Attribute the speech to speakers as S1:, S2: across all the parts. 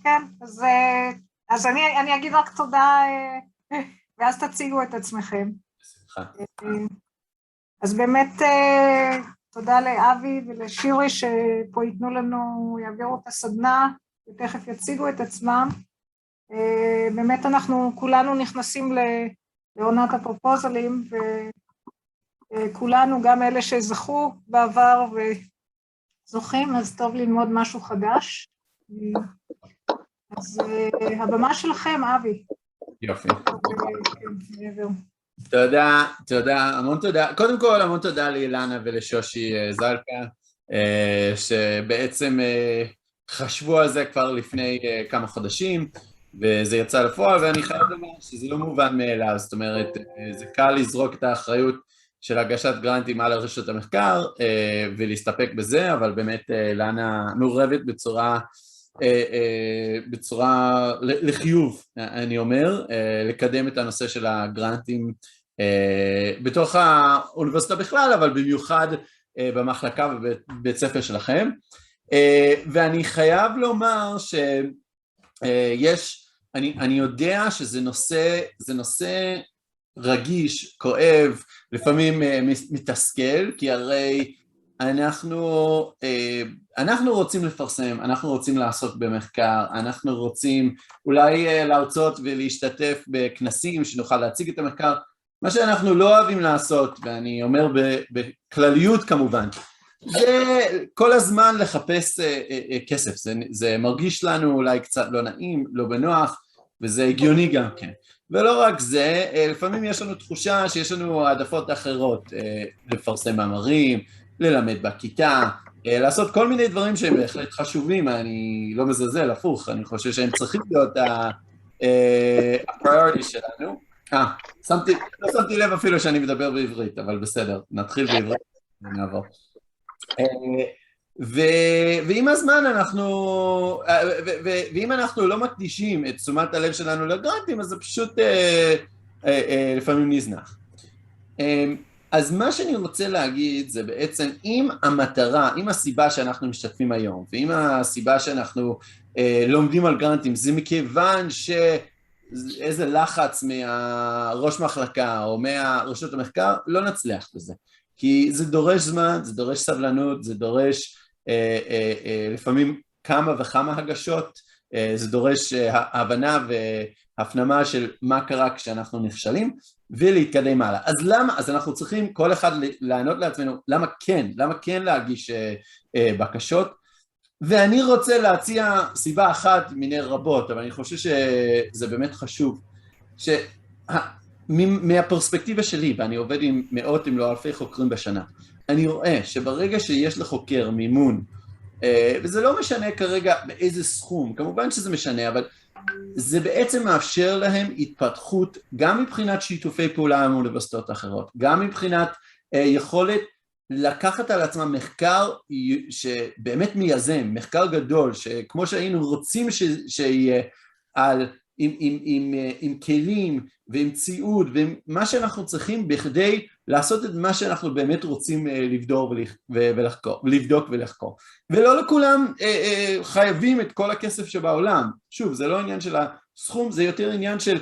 S1: כן, אז אני אגיד רק תודה, ואז תציגו את עצמכם. אז באמת תודה לאבי ולשירי שפה ייתנו לנו, יעבירו את הסדנה, ותכף יציגו את עצמם. באמת אנחנו כולנו נכנסים לעונת הפרופוזלים, וכולנו, גם אלה שזכו בעבר וזוכים, אז טוב ללמוד משהו חדש. אז הבמה שלכם, אבי.
S2: יופי. תודה, המון תודה. קודם כל, המון תודה לאילנה ולשושי זלקה, שבעצם חשבו על זה כבר לפני כמה חודשים, וזה יצא לפועל, ואני חייב לומר שזה לא מובן מאליו, זאת אומרת, זה קל לזרוק את האחריות של הגשת גרנטים על רשות המחקר, ולהסתפק בזה, אבל באמת אילנה מעורבת בצורה לחיוב, אני אומר, לקדם את הנושא של הגרנטים בתוך האוניברסיטה בכלל, אבל במיוחד במחלקה ובבית ספר שלכם. ואני חייב לומר שיש, אני יודע שזה נושא רגיש, כואב, לפעמים מתסכל, כי הרי אנחנו רוצים לפרסם, אנחנו רוצים לעסוק במחקר, אנחנו רוצים אולי להרצות ולהשתתף בכנסים שנוכל להציג את המחקר, מה שאנחנו לא אוהבים לעשות, ואני אומר בכלליות כמובן, זה כל הזמן לחפש כסף, זה מרגיש לנו אולי קצת לא נעים, לא בנוח, וזה הגיוני גם כן. ולא רק זה, לפעמים יש לנו תחושה שיש לנו העדפות אחרות, לפרסם מאמרים, ללמד בכיתה, לעשות כל מיני דברים שהם בהחלט חשובים, אני לא מזלזל, הפוך, אני חושב שהם צריכים להיות ה-priority שלנו. לא שמתי לב אפילו שאני מדבר בעברית, אבל בסדר, נתחיל בעברית ונעבור. ועם הזמן ואם אנחנו לא מקדישים את תשומת הלב שלנו לגרנטים, אז זה פשוט לפעמים נזנח. אז מה שאני רוצה להגיד זה בעצם, אם המטרה, אם הסיבה שאנחנו משתתפים היום, ואם הסיבה שאנחנו לומדים על גרנטים, זה מכיוון שאיזה לחץ מהראש מחלקה או מהרשות המחקר, לא נצליח בזה. כי זה דורש זמן, זה דורש סבלנות, זה דורש לפעמים כמה וכמה הגשות, זה דורש הבנה והפנמה של מה קרה כשאנחנו נכשלים, ולהתקדם הלאה. אז למה? אז אנחנו צריכים כל אחד לענות לעצמנו, למה כן להגיש בקשות? ואני רוצה להציע סיבה אחת מיני רבות, אבל אני חושב שזה באמת חשוב, מהפרספקטיבה שלי, ואני עובד עם מאות אם לא אלפי חוקרים בשנה, אני רואה שברגע שיש לחוקר מימון, וזה לא משנה כרגע באיזה סכום, כמובן שזה משנה, אבל זה בעצם מאפשר להם התפתחות, גם מבחינת שיתופי פעולה עם אוניברסיטאות אחרות, גם מבחינת יכולת לקחת על עצמם מחקר שבאמת מייזם, מחקר גדול, שכמו שהיינו רוצים שיהיה עם כלים ועם ציוד ומה שאנחנו צריכים בכדי לעשות את מה שאנחנו באמת רוצים לבדוק ולחקור. ולא לכולם חייבים את כל הכסף שבעולם. שוב, זה לא עניין של הסכום, זה יותר עניין של,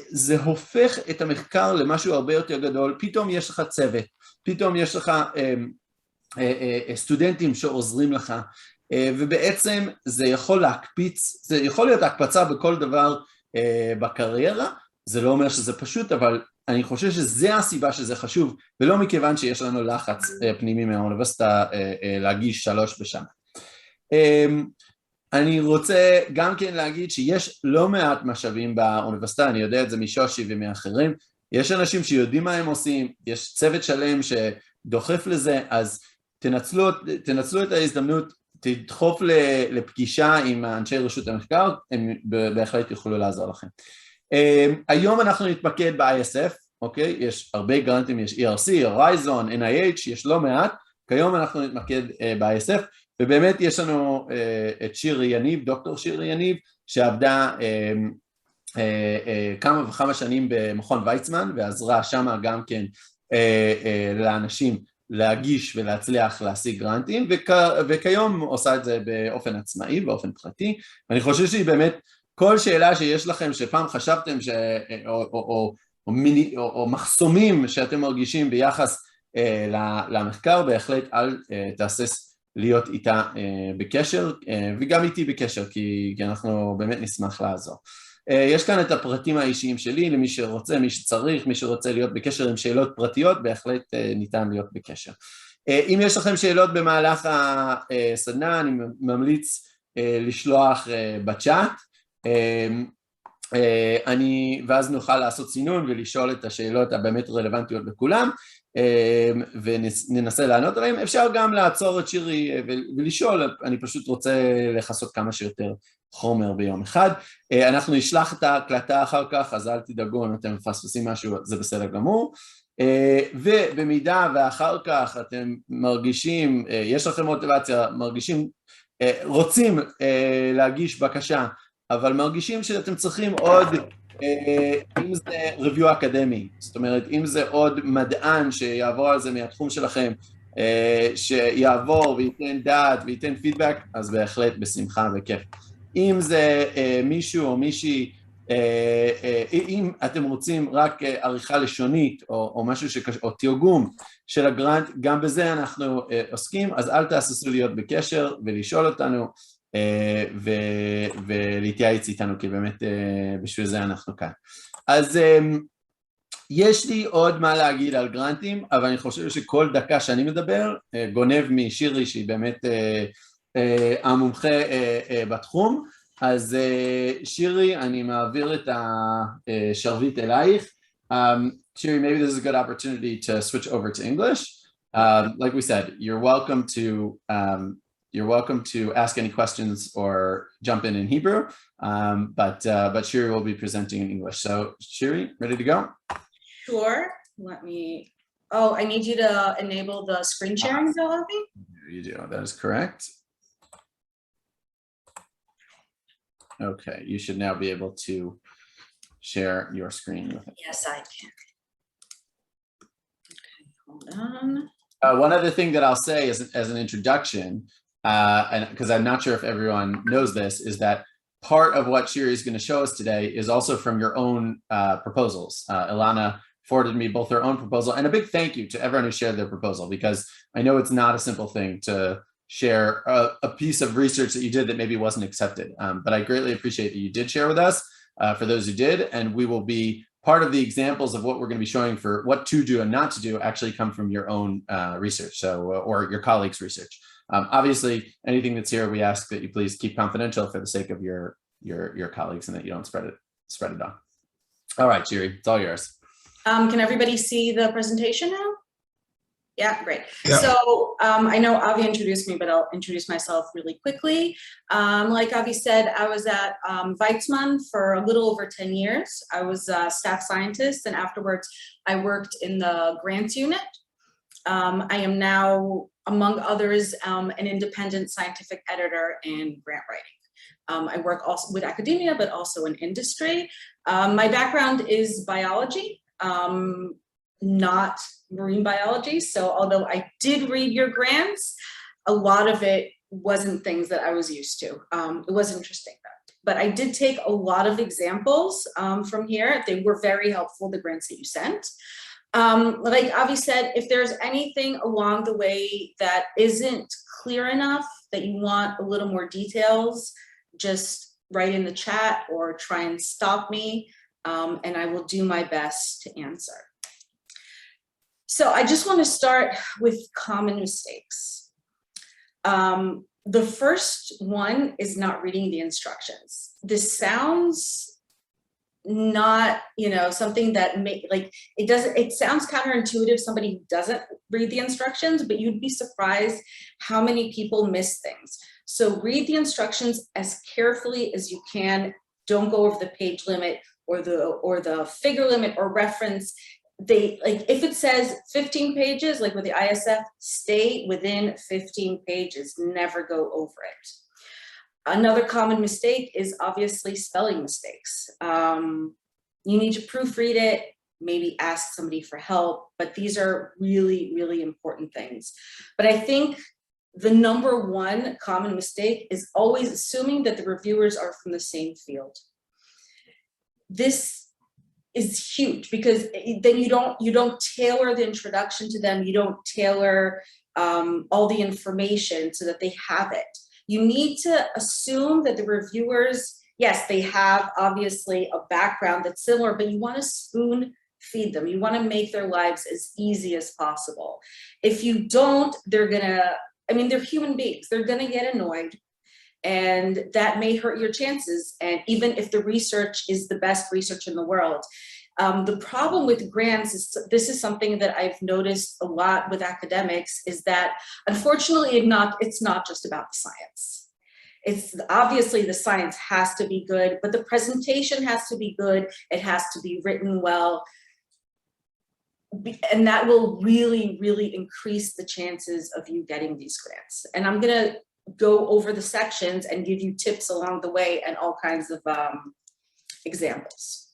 S2: זה הופך את המחקר למשהו הרבה יותר גדול, פתאום יש לך צוות, פתאום יש לך סטודנטים שעוזרים לך, ובעצם זה יכול להקפיץ, זה יכול להיות הקפצה בכל דבר בקריירה, זה לא אומר שזה פשוט, אבל אני חושב שזה הסיבה שזה חשוב, ולא מכיוון שיש לנו לחץ פנימי מהאוניברסיטה להגיש 3 בשנה. אני רוצה גם כן להגיד שיש לא מעט משאבים באוניברסיטה, אני יודע את זה משושי ומאחרים, יש אנשים שיודעים מה הם עושים, יש צוות שלם שדוחף לזה, אז תנצלו את ההזדמנות, תדחוף לפגישה עם אנשי רשות המחקר, הם בהחלט יוכלו לעזור לכם. היום אנחנו נתמקד ב-ISF, אוקיי? יש הרבה גרנטים, יש ERC, Horizon, NIH, יש לא מעט, כיום אנחנו נתמקד ב-ISF, ובאמת יש לנו את שירי יניב, דוקטור שירי יניב, שעבדה כמה וכמה שנים במכון ויצמן, ועזרה שמה גם כן לאנשים להגיש ולהצליח להשיג גרנטים, וכיום עושה את זה באופן עצמאי, באופן פרטי. אני חושב שהיא באמת, כל שאלה שיש לכם שפעם חשבתם, או מחסומים שאתם מרגישים ביחס למחקר, בהחלט אל תהסס להיות איתה בקשר, וגם איתי בקשר, כי אנחנו באמת נשמח לעזור. יש כאן את הפרטים האישיים שלי, למי שרוצה, מי שצריך, מי שרוצה להיות בקשר עם שאלות פרטיות, בהחלט ניתן להיות בקשר. אם יש לכם שאלות במהלך הסדנה, אני ממליץ לשלוח בצ'אט, ואז נוכל לעשות סינון ולשאול את השאלות הבאמת רלוונטיות לכולם, וננסה לענות עליהם. אפשר גם לעצור את שירי ולשאול, אני פשוט רוצה לחסות כמה שיותר חומר ביום אחד. אנחנו נשלח את ההקלטה אחר כך, אז אל תדאגו, אם אתם מפספסים משהו, זה בסדר גמור. ובמידה ואחר כך אתם מרגישים, יש לכם מוטיבציה, מרגישים, רוצים להגיש בקשה, אבל מרגישים שאתם צריכים עוד, אם זה ריוויו אקדמי, זאת אומרת, אם זה עוד מדען שיעבור על זה מהתחום שלכם, שיעבור וייתן דעת וייתן פידבק, אז בהחלט בשמחה וכיף. אם זה מישהו או מישהי, אם אתם רוצים רק עריכה לשונית או משהו או תרגום של הגרנט, גם בזה אנחנו עוסקים, אז אל תהססו להיות בקשר ולשאול אותנו ולהתייעץ איתנו, כי באמת בשביל זה אנחנו כאן. אז יש לי עוד מה להגיד על גרנטים, אבל אני חושב שכל דקה שאני מדבר, גונב משירי שהיא באמת המומחה בתחום, אז שירי, אני מעביר את השרביט אלייך. Shiri, maybe this is a good opportunity to switch over to English. Like we said, you're welcome to ask any questions or jump in Hebrew, but Shiri will be presenting in English. So Shiri, ready to go?
S3: Sure. Let me. Oh, I need you to enable the screen sharing, Avi?
S2: You do. That is correct. Okay, you should now be able to share your screen with it.
S3: Yes, I can. Okay, hold on.
S2: One other thing that I'll say as an introduction, and because I'm not sure if everyone knows this, is that part of what Shiri is going to show us today is also from your own proposals. Ilana forwarded me both her own proposal, and a big thank you to everyone who shared their proposal, because I know it's not a simple thing to share a piece of research that you did that maybe wasn't accepted. But I greatly appreciate that you did share with us, for those who did, and we will be part of the examples of what we're going to be showing for what to do and not to do actually come from your own research, so or your colleagues' research. Obviously, anything that's here, we ask that you please keep confidential for the sake of your colleagues and that you don't spread it on. All right, Shiri, it's all yours.
S3: Can everybody see the presentation now? Yeah, great.
S4: Yeah.
S3: So I know Avi introduced me, but I'll introduce myself really quickly. Like Avi said, I was at Weizmann for a little over 10 years. I was a staff scientist, and afterwards I worked in the grants unit. I am now, among others, an independent scientific editor and grant writing. I work also with academia, but also in industry. My background is biology. Not marine biology. So although I did read your grants, a lot of it wasn't things that I was used to. It was interesting though. But I did take a lot of examples from here. They were very helpful, the grants that you sent. Like Avi said, if there's anything along the way that isn't clear enough, that you want a little more details, just write in the chat or try and stop me, and I will do my best to answer. So I just want to start with common mistakes. The first one is not reading the instructions. This sounds not, something that it sounds counterintuitive, somebody who doesn't read the instructions, but you'd be surprised how many people miss things. So read the instructions as carefully as you can. Don't go over the page limit or the figure limit or reference. If it says 15 pages, like with the ISF, stay within 15 pages, never go over it. Another common mistake is obviously spelling mistakes. You need to proofread it. maybe ask somebody for help, but these are really, really important things. But I think the number one common mistake is always assuming that the reviewers are from the same field. This is huge because then you don't tailor the introduction to them, you don't tailor all the information so that they have it. You need to assume that the reviewers, yes, they have obviously a background that's similar, but you want to spoon feed them. You want to make their lives as easy as possible. If you don't, they're human beings. They're going to get annoyed, and that may hurt your chances. And even if the research is the best research in the world, the problem with grants is, this is something that I've noticed a lot with academics, is that unfortunately it's not just about the science. It's obviously the science has to be good, but the presentation has to be good. It has to be written well. And that will really, really increase the chances of you getting these grants. And I'm gonna go over the sections and give you tips along the way and all kinds of examples.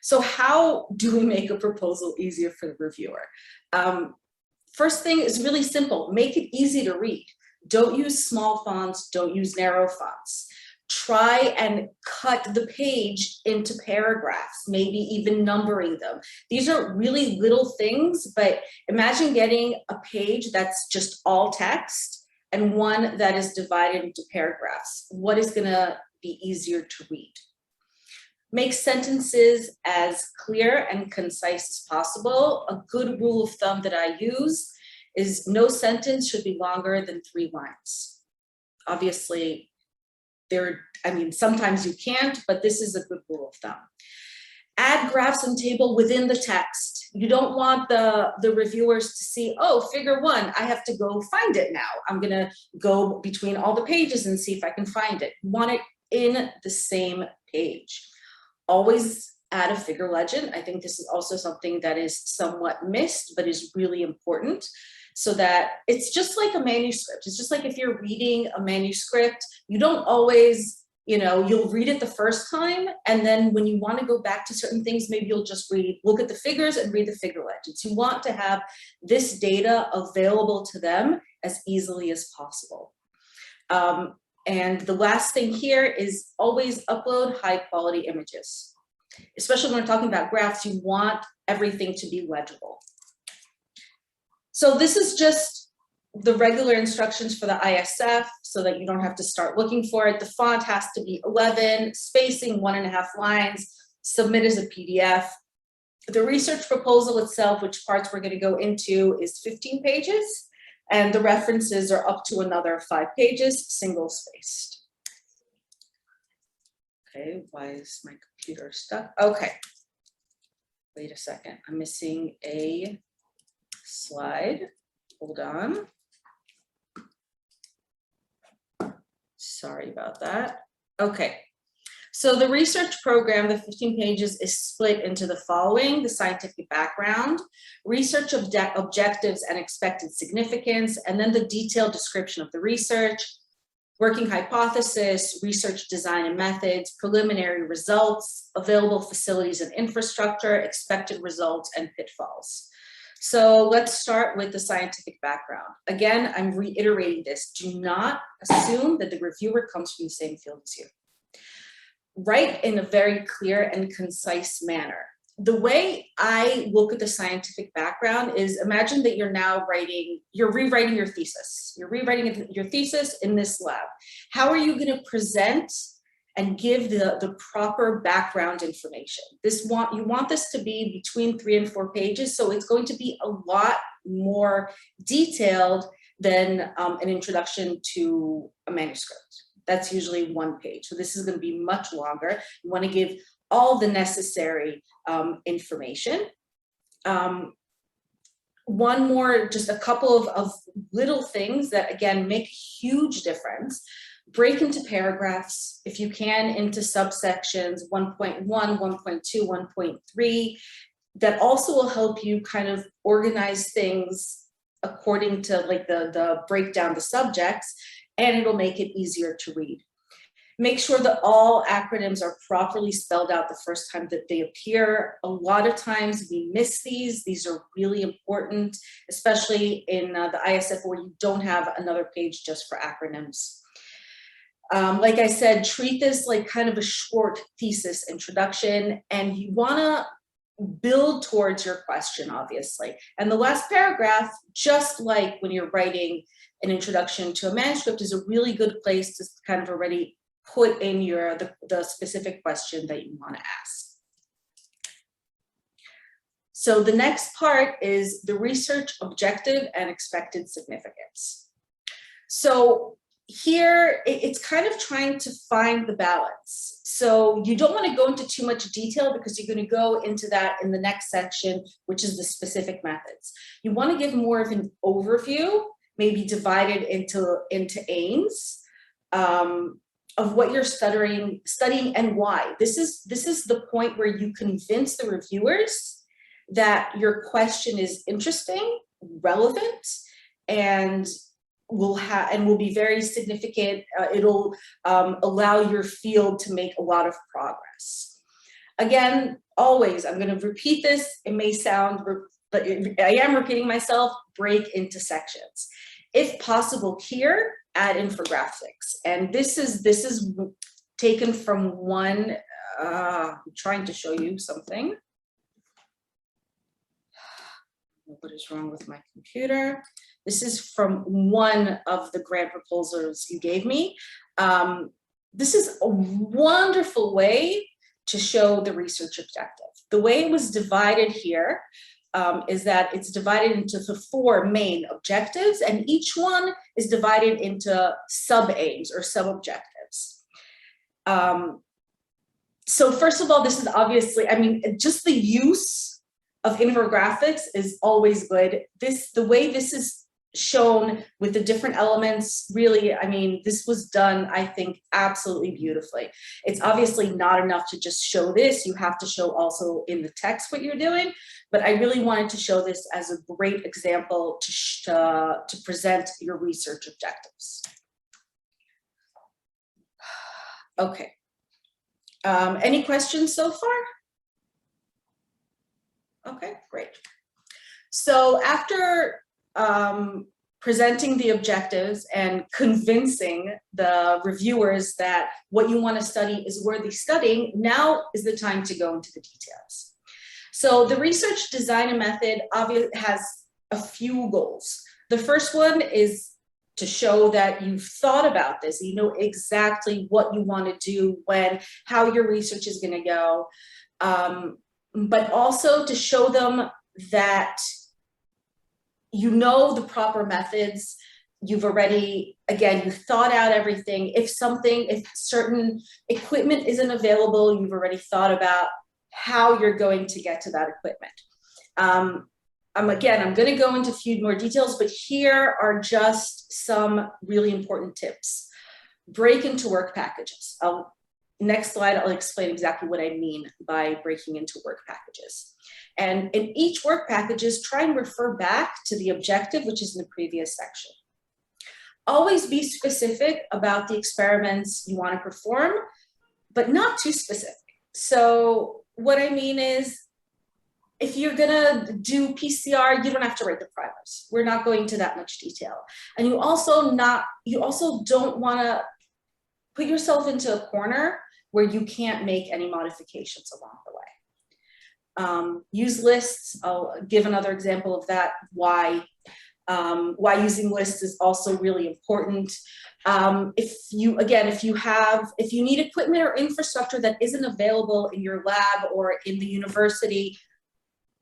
S3: So how do we make a proposal easier for the reviewer? First thing is really simple. Make it easy to read. Don't use small fonts, don't use narrow fonts. Try and cut the page into paragraphs, maybe even numbering them. These are really little things, but imagine getting a page that's just all text and one that is divided into paragraphs. What is gonna be easier to read? Make sentences as clear and concise as possible. A good rule of thumb that I use is no sentence should be longer than 3 lines. Obviously, sometimes you can't, but this is a good rule of thumb. Add graphs and table within the text. You don't want the reviewers to see, oh, figure 1, I have to go find it now. I'm gonna go between all the pages and see if I can find it. You want it in the same page. Always add a figure legend. I think this is also something that is somewhat missed, but is really important, so that it's just like a manuscript. It's just like if you're reading a manuscript, you don't always, you'll read it the first time, and then when you want to go back to certain things, maybe you'll just look at the figures and read the figure legends. You want to have this data available to them as easily as possible. And the last thing here is always upload high quality images. Especially when we're talking about graphs, you want everything to be legible. So this is just the regular instructions for the ISF so that you don't have to start looking for it. The font has to be 11, spacing 1.5 lines, submit as a PDF. The research proposal itself, which parts we're going to go into, is 15 pages. And the references are up to another 5 pages, single spaced. Okay, why is my computer stuck? Okay, wait a second, I'm missing a slide. Hold on. Sorry about that. Okay, so the research program, the 15 pages, is split into the following: the scientific background, research objectives and expected significance, and then the detailed description of the research, working hypothesis, research design and methods, preliminary results, available facilities and infrastructure, expected results, and pitfalls. So let's start with the scientific background. Again, I'm reiterating this. Do not assume that the reviewer comes from the same field as you. Write in a very clear and concise manner. The way I look at the scientific background is, imagine that you're now rewriting your thesis. You're rewriting your thesis in this lab. How are you going to present and give the proper background information? You want this to be between 3 and 4 pages, so it's going to be a lot more detailed than an introduction to a manuscript. That's usually 1 page. So this is going to be much longer. You want to give all the necessary information. One more, just a couple of little things that, again, make a huge difference. Break into paragraphs, if you can, into subsections 1.1, 1.2, 1.3. That also will help you kind of organize things according to like the breakdown, the subjects, and it'll make it easier to read. Make sure that all acronyms are properly spelled out the first time that they appear. A lot of times we miss these. These are really important, especially in the ISF where you don't have another page just for acronyms. Like I said, treat this like kind of a short thesis introduction, and you wanna build towards your question, obviously. And the last paragraph, just like when you're writing an introduction to a manuscript, is a really good place to kind of already put in the specific question that you want to ask. So the next part is the research objective and expected significance. So here, it's kind of trying to find the balance. So you don't want to go into too much detail because you're going to go into that in the next section, which is the specific methods. You want to give more of an overview, maybe divided into aims. Of what you're studying and why. This is the point where you convince the reviewers that your question is interesting, relevant, and will be very significant. It'll allow your field to make a lot of progress. Again, always, I'm going to repeat this. It may sound, but I am repeating myself. Break into sections. If possible, here, add infographics. And this is taken from one, I'm trying to show you something. What is wrong with my computer? This is from one of the grant proposals you gave me. This is a wonderful way to show the research objective. The way it was divided here is that it's divided into the 4 main objectives, and each one is divided into sub-aims or sub-objectives. So first of all, this is obviously, I mean, just the use of infographics is always good. The way this is shown with the different elements, really, I mean, this was done, I think, absolutely beautifully. It's obviously not enough to just show this. You have to show also in the text what you're doing, but I really wanted to show this as a great example to present your research objectives. Okay. Any questions so far? Okay, great. So after presenting the objectives and convincing the reviewers that what you want to study is worthy studying, now is the time to go into the details. So the research design method obviously has a few goals. The first one is to show that you've thought about this, you know exactly what you want to do, when, how your research is going to go, but also to show them that you know the proper methods. You've already, again, you've thought out everything. If certain equipment isn't available, you've already thought about how you're going to get to that equipment. Again, I'm going to go into a few more details, but here are just some really important tips. Break into work packages. Next slide, I'll explain exactly what I mean by breaking into work packages. And in each work packages, try and refer back to the objective, which is in the previous section. Always be specific about the experiments you want to perform, but not too specific. So what I mean is, if you're gonna do PCR, you don't have to write the primers. We're not going into that much detail. And you also don't wanna put yourself into a corner where you can't make any modifications along the way. Use lists. I'll give another example of that, why using lists is also really important. If you need equipment or infrastructure that isn't available in your lab or in the university,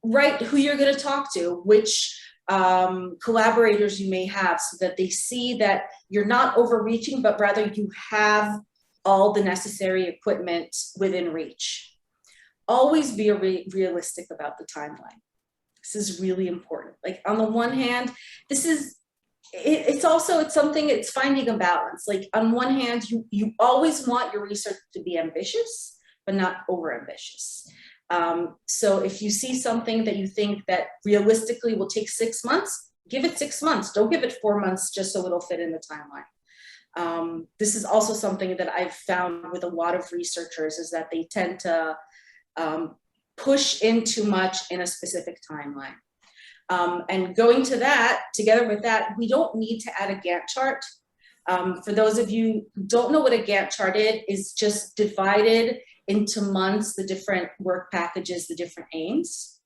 S3: write who you're going to talk to, which collaborators you may have, so that they see that you're not overreaching, but rather you have all the necessary equipment within reach. Always be realistic about the timeline. This is really important. Like, on the one hand, it's finding a balance. Like, on one hand, you always want your research to be ambitious, but not over ambitious. So if you see something that you think that realistically will take 6 months, give it 6 months. Don't give it 4 months just so it'll fit in the timeline. This is also something that I've found with a lot of researchers, is that they tend to push in too much in a specific timeline. And going to that, together with that, we don't need to add a Gantt chart. For those of you who don't know what a Gantt chart is just divided into months, the different work packages, the different aims.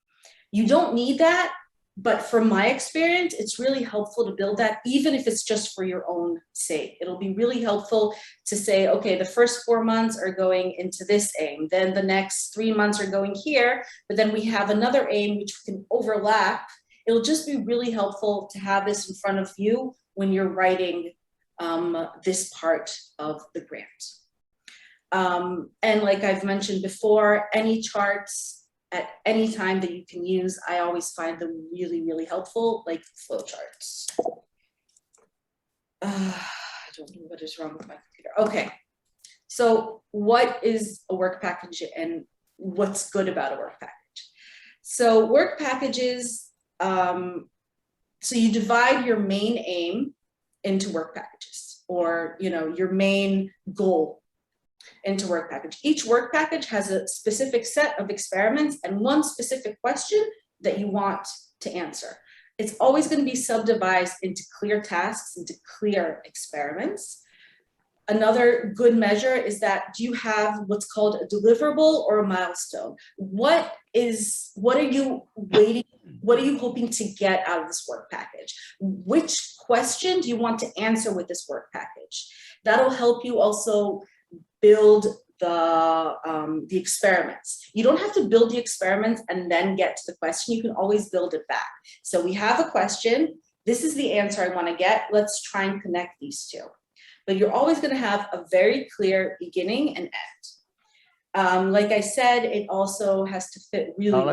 S3: You don't need that, but from my experience, it's really helpful to build that, even if it's just for your own sake. It'll be really helpful to say, okay, the first 4 months are going into this aim, then the next 3 months are going here, but then we have another aim which can overlap. It'll just be really helpful to have this in front of you when you're writing this part of the grant. And like I've mentioned before, any charts at any time that you can use, I always find them really, really helpful, like flow charts. I don't know what is wrong with my computer. Okay, so what is a work package and what's good about a work package? So work packages, so you divide your main aim into work packages, or your main goal into work package. Each work package has a specific set of experiments and one specific question that you want to answer. It's always going to be subdivided into clear tasks, into clear experiments. Another good measure is that, do you have what's called a deliverable or a milestone? What are you waiting? What are you hoping to get out of this work package? Which question do you want to answer with this work package? That'll help you also build the experiments. You don't have to build the experiments and then get to the question. You can always build it back. So we have a question. This is the answer I want to get. Let's try and connect these two. But you're always going to have a very clear beginning and end. Like I said, it also has to fit really well.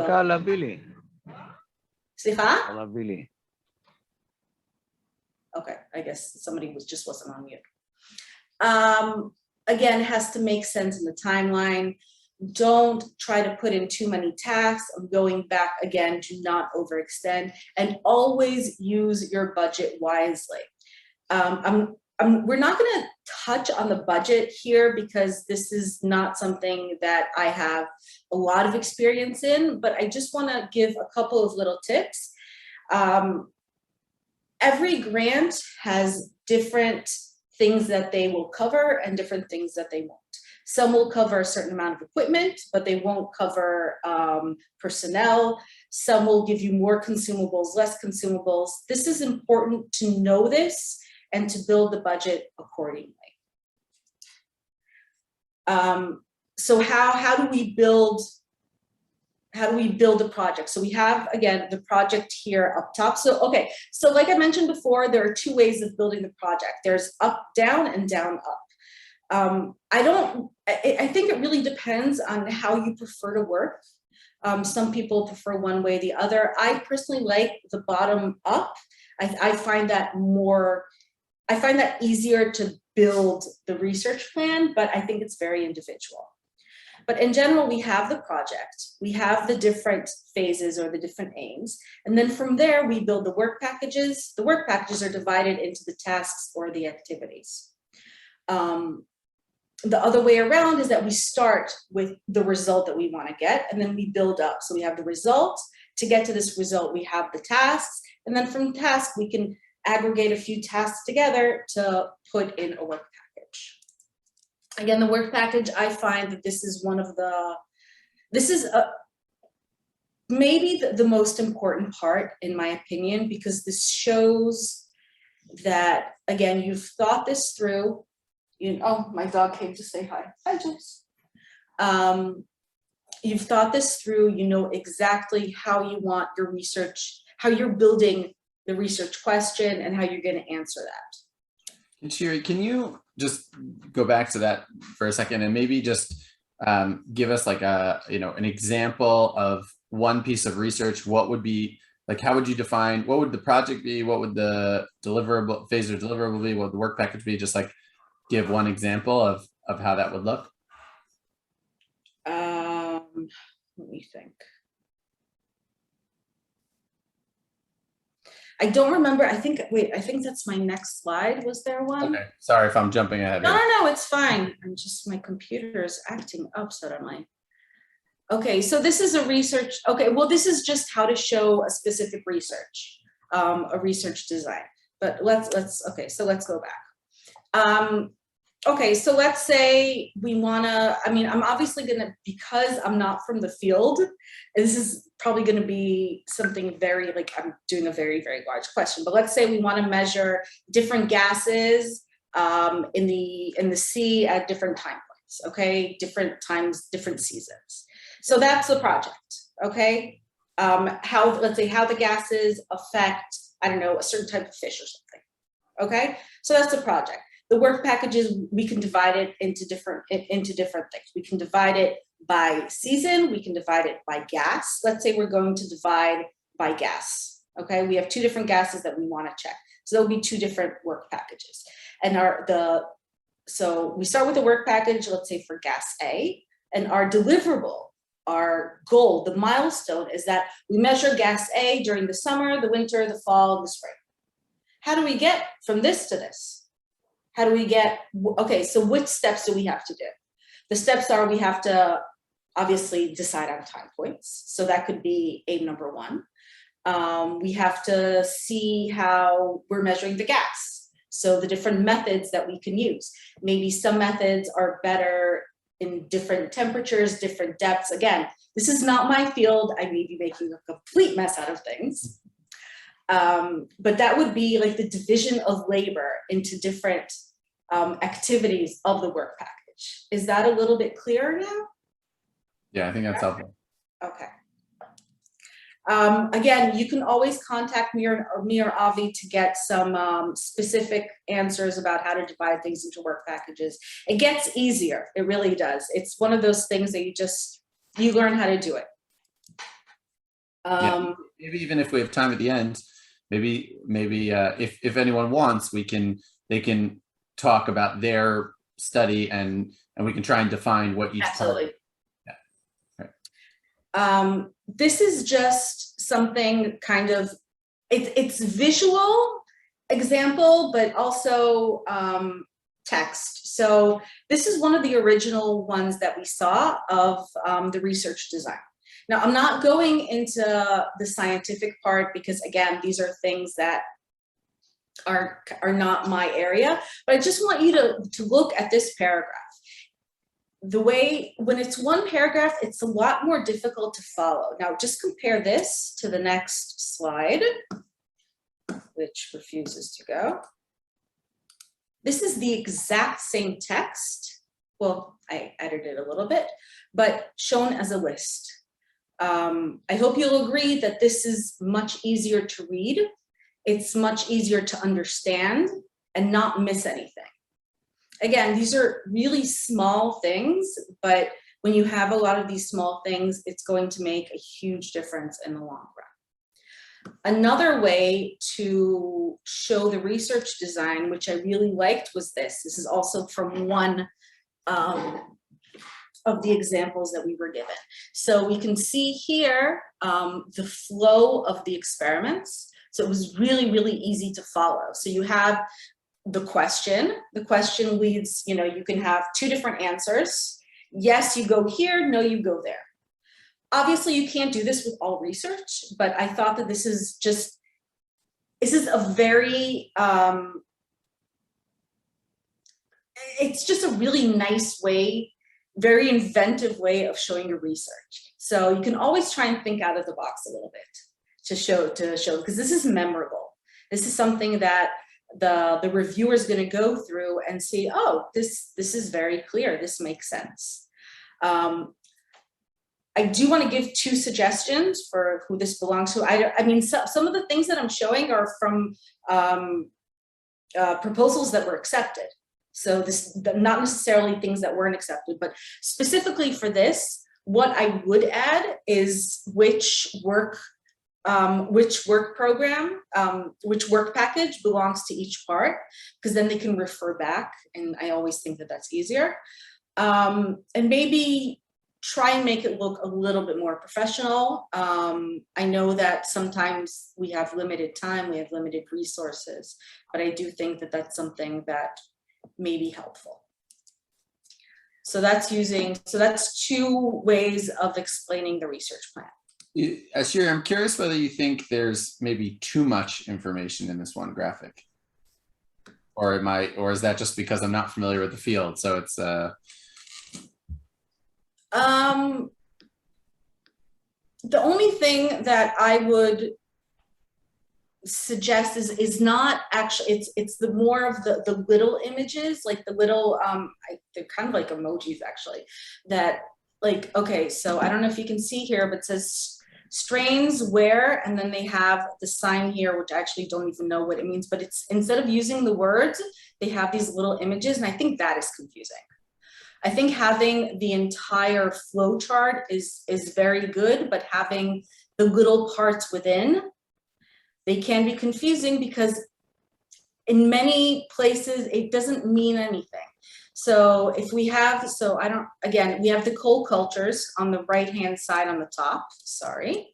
S3: Okay, I guess somebody just wasn't on mute. Again, it has to make sense in the timeline. Don't try to put in too many tasks. I'm going back again, do not overextend, and always use your budget wisely. We're not going to touch on the budget here because this is not something that I have a lot of experience in, but I just want to give a couple of little tips. Every grant has different things that they will cover and different things that they won't. Some will cover a certain amount of equipment, but they won't cover personnel. Some will give you more consumables, less consumables. This is important to know this and to build the budget accordingly. So how do we build the project? So we have, again, the project here up top. So, okay, so like I mentioned before, there are two ways of building the project. There's up, down, and down, up. I think it really depends on how you prefer to work. Some people prefer one way or the other. I personally like the bottom up. I find that easier to build the research plan, but I think it's very individual. But in general, we have the project, we have the different phases or the different aims, and then from there, we build the work packages. The work packages are divided into the tasks or the activities. The other way around is that we start with the result that we want to get, and then we build up. So we have the result. To get to this result, we have the tasks, and then from tasks, we can aggregate a few tasks together to put in a work package. Again, the work package, I find that this is maybe the most important part, in my opinion, because this shows that, again, you've thought this through. Oh, my dog came to say hi. Hi, Jace. You've thought this through. You know exactly how you want your research, how you're building the research question, and how you're going to answer that.
S2: And Shiri, can you just go back to that for a second and maybe just give us like an example of one piece of research? What would be, like, how would you define, what would the project be? What would the deliverable phase or deliverable be? What would the work package be? Just like give one example of how that would look.
S3: Let me think. I don't remember, I think that's my next slide. Was there one?
S2: Okay, sorry if I'm jumping ahead here.
S3: No, it's fine. My computer is acting up suddenly. Okay, so this is a research, okay, well, this is just how to show a specific research, a research design. But okay, so let's go back. Okay, so let's say we wanna, I'm obviously gonna, because I'm not from the field, this is probably gonna be something very, like, I'm doing a very, very large question, but let's say we wanna measure different gases in the sea at different time points, okay? Different times, different seasons. So that's the project, okay? Let's say how the gases affect, I don't know, a certain type of fish or something, okay? So that's the project. The work packages, we can divide it into different things. We can divide it by season, we can divide it by gas. Let's say we're going to divide by gas, okay? We have 2 different gases that we wanna check. So there'll be 2 different work packages. And so we start with the work package, let's say for gas A, and our deliverable, our goal, the milestone is that we measure gas A during the summer, the winter, the fall, and the spring. How do we get from this to this? How do we get, okay, so which steps do we have to do? The steps are we have to obviously decide on time points. So that could be aim number 1. We have to see how we're measuring the gas. So the different methods that we can use. Maybe some methods are better in different temperatures, different depths. Again, this is not my field. I may be making a complete mess out of things. But that would be like the division of labor into different activities of the work package. Is that a little bit clearer now?
S2: Yeah, I think that's helpful.
S3: Okay. Again, you can always contact me or Avi to get some specific answers about how to divide things into work packages. It gets easier, it really does. It's one of those things that you learn how to do it.
S2: Yeah, maybe even if we have time at the end, maybe if anyone wants, they can talk about their study and we can try and define what each
S3: Absolutely.
S2: Part. Yeah. Right.
S3: This is just something kind of, it's visual example, but also text. So this is one of the original ones that we saw of the research design. Now, I'm not going into the scientific part because, again, these are things that are not my area, but I just want you to look at this paragraph. The way, when it's one paragraph, it's a lot more difficult to follow. Now, just compare this to the next slide, which refuses to go. This is the exact same text. Well, I edited it a little bit, but shown as a list. I hope you'll agree that this is much easier to read. It's much easier to understand and not miss anything. Again, these are really small things, but when you have a lot of these small things, it's going to make a huge difference in the long run. Another way to show the research design, which I really liked, was this. This is also from one of the examples that we were given. So we can see here the flow of the experiments. So it was really, really easy to follow. So you have the question leads, you can have 2 different answers. Yes, you go here, no, you go there. Obviously you can't do this with all research, but I thought that this is a very, it's just a really nice way, very inventive way of showing your research. So you can always try and think out of the box a little bit to show, because this is memorable. This is something that the reviewer is going to go through and see, oh, this is very clear. This makes sense. I do want to give 2 suggestions for who this belongs to. I mean, some of the things that I'm showing are from proposals that were accepted. So this, not necessarily things that weren't accepted, but specifically for this, what I would add is which work program, which work package belongs to each part, because then they can refer back, and I always think that that's easier. And maybe try and make it look a little bit more professional. I know that sometimes we have limited time, we have limited resources, but I do think that that's something that may be helpful. So that's two ways of explaining the research plan.
S2: Shiri, I'm curious whether you think there's maybe too much information in this one graphic, or is that just because I'm not familiar with the field? So it's
S3: the only thing that I would suggest is not actually, it's the more of the little images, like the little they're kind of like emojis actually, that like, okay, so I don't know if you can see here, but it says strains where, and then they have the sign here, which I actually don't even know what it means, but it's, instead of using the words, they have these little images, and I think that is confusing. I think having the entire flow chart is very good, but having the little parts within, they can be confusing because in many places, it doesn't mean anything. So if we have, we have the cold cultures on the right-hand side on the top, sorry.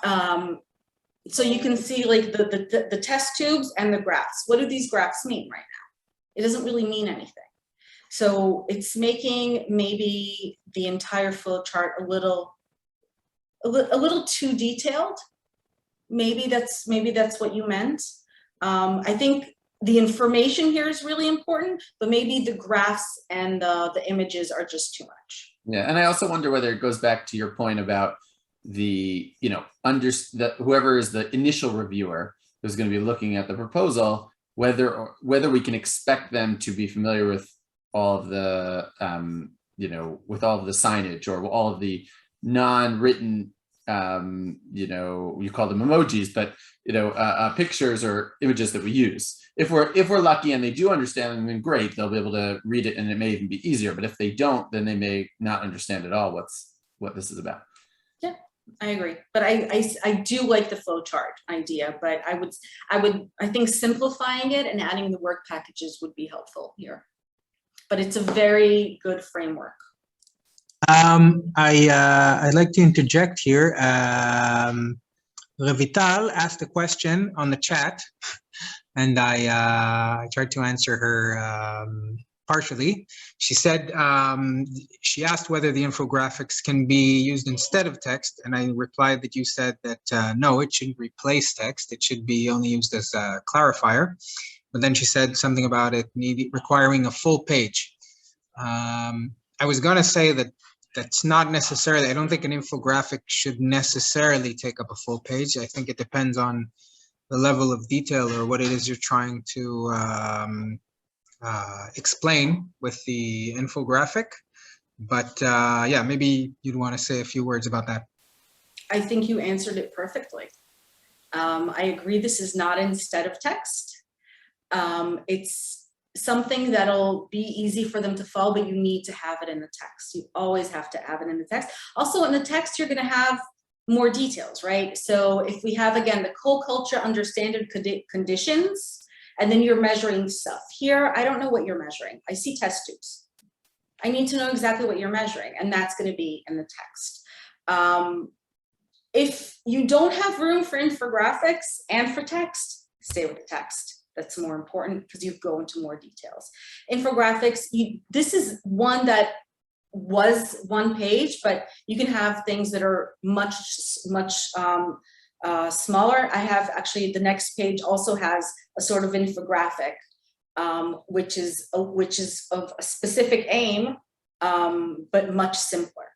S3: So you can see like the test tubes and the graphs. What do these graphs mean right now? It doesn't really mean anything. So it's making maybe the entire flow chart a little too detailed. Maybe that's what you meant. I think the information here is really important, but maybe the graphs and the images are just too much.
S2: Yeah, and I also wonder whether it goes back to your point about the, whoever is the initial reviewer who's going to be looking at the proposal, whether we can expect them to be familiar with all of the, with all of the signage or all of the non-written, you call them emojis, but pictures or images that we use. If we're lucky and they do understand them, then great, they'll be able to read it, and it may even be easier. But if they don't, then they may not understand at all what this is about.
S3: Yeah, I agree. But I do like the flow chart idea, but I think simplifying it and adding the work packages would be helpful here. But it's a very good framework.
S4: I'd like to interject here. Revital asked a question on the chat, and I tried to answer her partially. She said, she asked whether the infographics can be used instead of text, and I replied that you said that no, it shouldn't replace text. It should be only used as a clarifier. But then she said something about it requiring a full page. I was going to say that that's not necessarily, I don't think an infographic should necessarily take up a full page. I think it depends on the level of detail or what it is you're trying to explain with the infographic. But yeah, maybe you'd want to say a few words about that.
S3: I think you answered it perfectly. I agree, this is not instead of text. It's something that'll be easy for them to follow, but you need to have it in the text. You always have to have it in the text. Also in the text, you're going to have more details, right? So if we have, again, the cold culture under standard conditions, and then you're measuring stuff. Here, I don't know what you're measuring. I see test tubes. I need to know exactly what you're measuring, and that's going to be in the text. If you don't have room for infographics and for text, stay with the text. That's more important because you go into more details. Infographics, this is one that was one page, but you can have things that are much smaller. I have actually, the next page also has a sort of infographic, which is of a specific aim, but much simpler.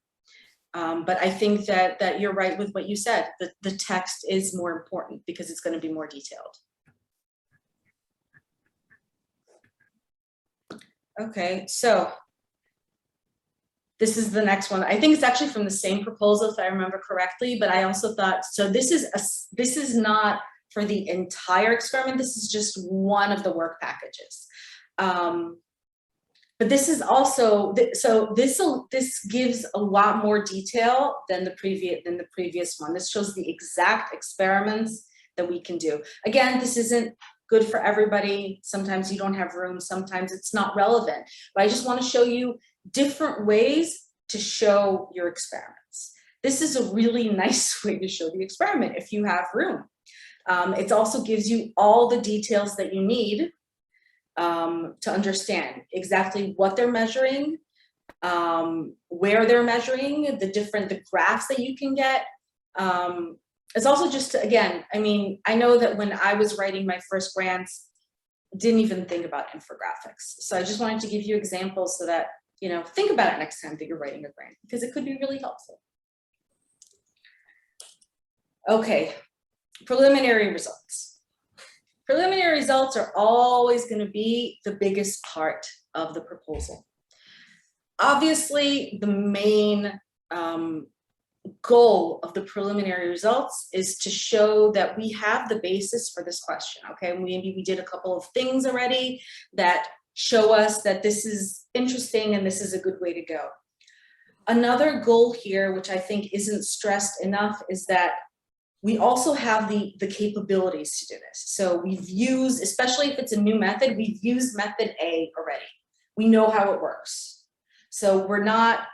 S3: But I think that you're right with what you said. The text is more important because it's going to be more detailed. Okay, so this is the next one. I think it's actually from the same proposal, if I remember correctly, but I also thought, so this is not for the entire experiment, this is just one of the work packages. But this is also, so this gives a lot more detail than the previous one. This shows the exact experiments that we can do. Again, this isn't good for everybody. Sometimes you don't have room, sometimes it's not relevant. But I just want to show you different ways to show your experiments. This is a really nice way to show the experiment if you have room. It also gives you all the details that you need to understand exactly what they're measuring, where they're measuring, the graphs that you can get. It's also just, again, I mean, I know that when I was writing my first grants, didn't even think about infographics. So I just wanted to give you examples so that, you know, think about it next time that you're writing a grant, because it could be really helpful. Okay, preliminary results. Preliminary results are always going to be the biggest part of the proposal. Obviously, the main goal of the preliminary results is to show that we have the basis for this question, okay? Maybe we did a couple of things already that show us that this is interesting and this is a good way to go. Another goal here, which I think isn't stressed enough, is that we also have the capabilities to do this. So we've used, especially if it's a new method, we've used method A already. We know how it works. So we're not,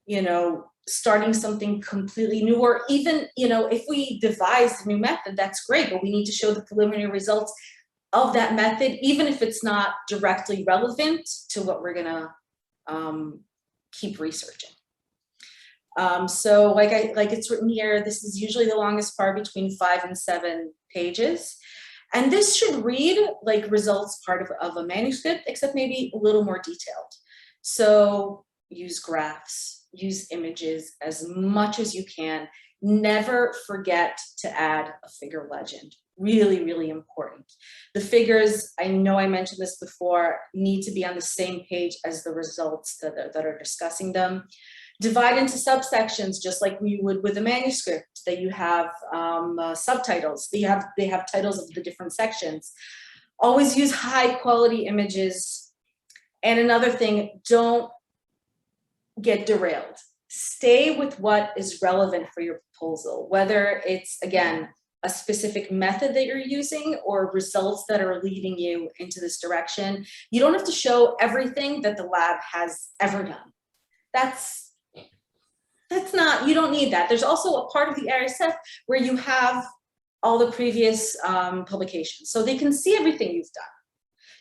S3: you know, starting something completely new, or even, you know, if we devise a new method, that's great, but we need to show the preliminary results of that method, even if it's not directly relevant to what we're gonna keep researching. So like it's written here, this is usually the longest part, between 5 and 7 pages. And this should read like results part of a manuscript, except maybe a little more detailed. So use graphs, use images as much as you can. Never forget to add a figure legend. Really, really important. The figures, I know I mentioned this before, need to be on the same page as the results that are discussing them. Divide into subsections, just like we would with a manuscript, that you have subtitles. They have titles of the different sections. Always use high quality images. And another thing, don't get derailed. Stay with what is relevant for your proposal, whether it's, again, a specific method that you're using or results that are leading you into this direction. You don't have to show everything that the lab has ever done. That's not, you don't need that. There's also a part of the ISF where you have all the previous publications, so they can see everything you've done.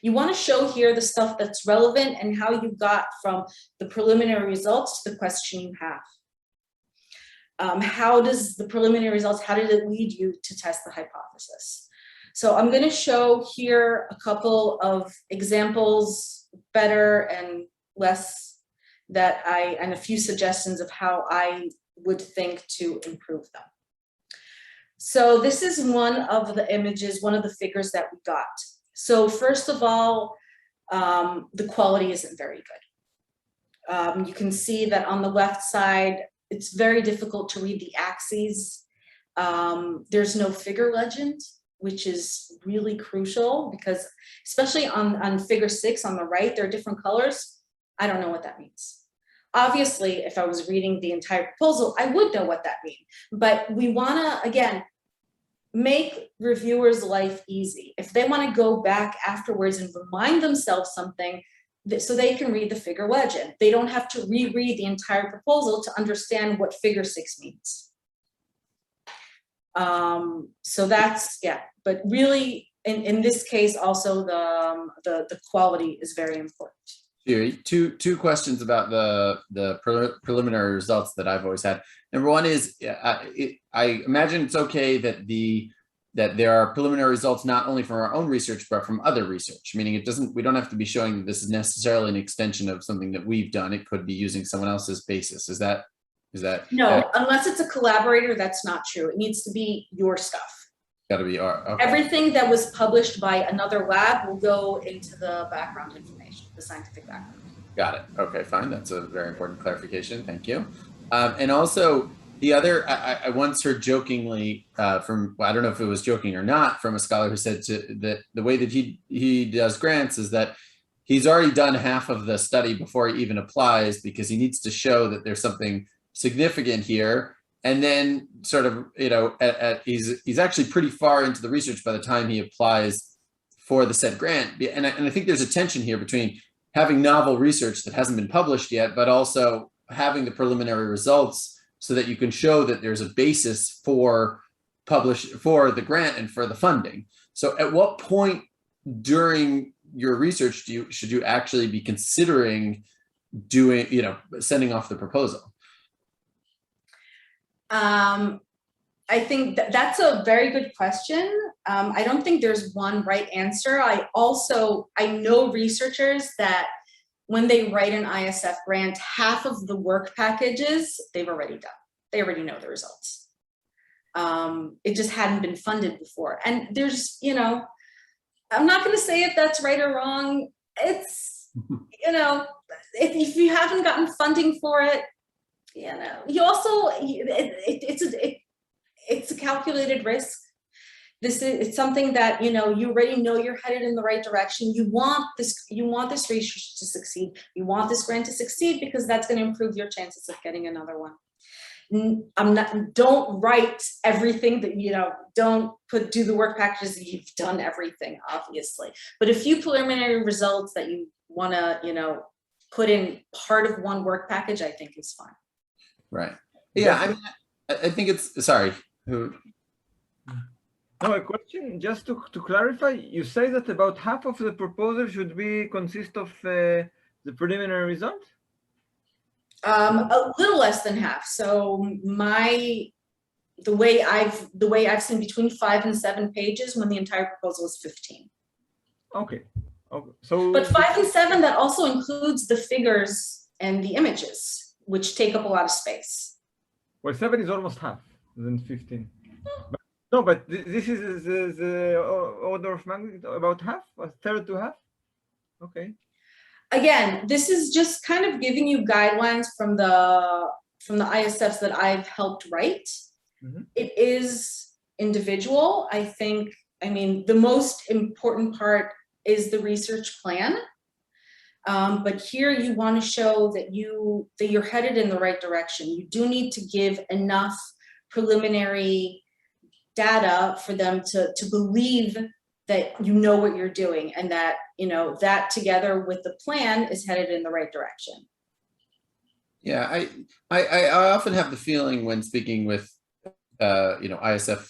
S3: You want to show here the stuff that's relevant and how you got from the preliminary results to the question you have. How does the preliminary results, how did it lead you to test the hypothesis? So I'm going to show here a couple of examples, better and less, and a few suggestions of how I would think to improve them. So this is one of the images, one of the figures that we got. So first of all, the quality isn't very good. You can see that on the left side, it's very difficult to read the axes. There's no figure legend, which is really crucial, because especially on figure 6 on the right, there are different colors. I don't know what that means. Obviously, if I was reading the entire proposal, I would know what that means. But we want to, again, make reviewers' life easy. If they want to go back afterwards and remind themselves something, so they can read the figure legend. They don't have to reread the entire proposal to understand what figure 6 means. So that's, yeah, but really in this case also the quality is very important.
S2: Shiri, two questions about the preliminary results that I've always had. Number one is, I imagine it's okay that there are preliminary results not only from our own research, but from other research, meaning we don't have to be showing that this is necessarily an extension of something that we've done. It could be using someone else's basis. Is that?
S3: No, unless it's a collaborator, that's not true. It needs to be your stuff.
S2: Got to be our, okay.
S3: Everything that was published by another lab will go into the background information, the scientific background.
S2: Got it. Okay, fine. That's a very important clarification. Thank you. And also, the other, I once heard jokingly from, well, I don't know if it was joking or not, from a scholar who said that the way that he does grants is that he's already done half of the study before he even applies, because he needs to show that there's something significant here. And then sort of, you know, he's actually pretty far into the research by the time he applies for the said grant. And I think there's a tension here between having novel research that hasn't been published yet, but also having the preliminary results so that you can show that there's a basis for the grant and for the funding. So at what point during your research should you actually be considering doing, sending off the proposal?
S3: I think that's a very good question. I don't think there's one right answer. I know researchers that when they write an ISF grant, half of the work packages they've already done. They already know the results. It just hadn't been funded before. And there's, I'm not going to say if that's right or wrong. It's, if you haven't gotten funding for it, you also, it's a calculated risk. It's something that, you already know you're headed in the right direction. You want this research to succeed. You want this grant to succeed because that's going to improve your chances of getting another one. Don't write everything that, don't do the work packages that you've done everything, obviously. But a few preliminary results that you want to, put in part of one work package, I think is fine.
S2: Right. Yeah, I think it's, sorry.
S5: No, a question, just to clarify, you say that about half of the proposal should consist of the preliminary results?
S3: A little less than half. So the way I've seen between 5 and 7 pages when the entire proposal is 15.
S5: Okay. So,
S3: but 5 and 7, that also includes the figures and the images, which take up a lot of space.
S5: Well, 7 is almost half than 15. But this is the order of magnitude, about half, a third to half. Okay.
S3: Again, this is just kind of giving you guidelines from the ISFs that I've helped write. Mm-hmm. It is individual. The most important part is the research plan. But here you want to show that you're headed in the right direction. You do need to give enough preliminary data for them to believe that you know what you're doing and that, that together with the plan is headed in the right direction.
S2: Yeah, I often have the feeling when speaking with, ISF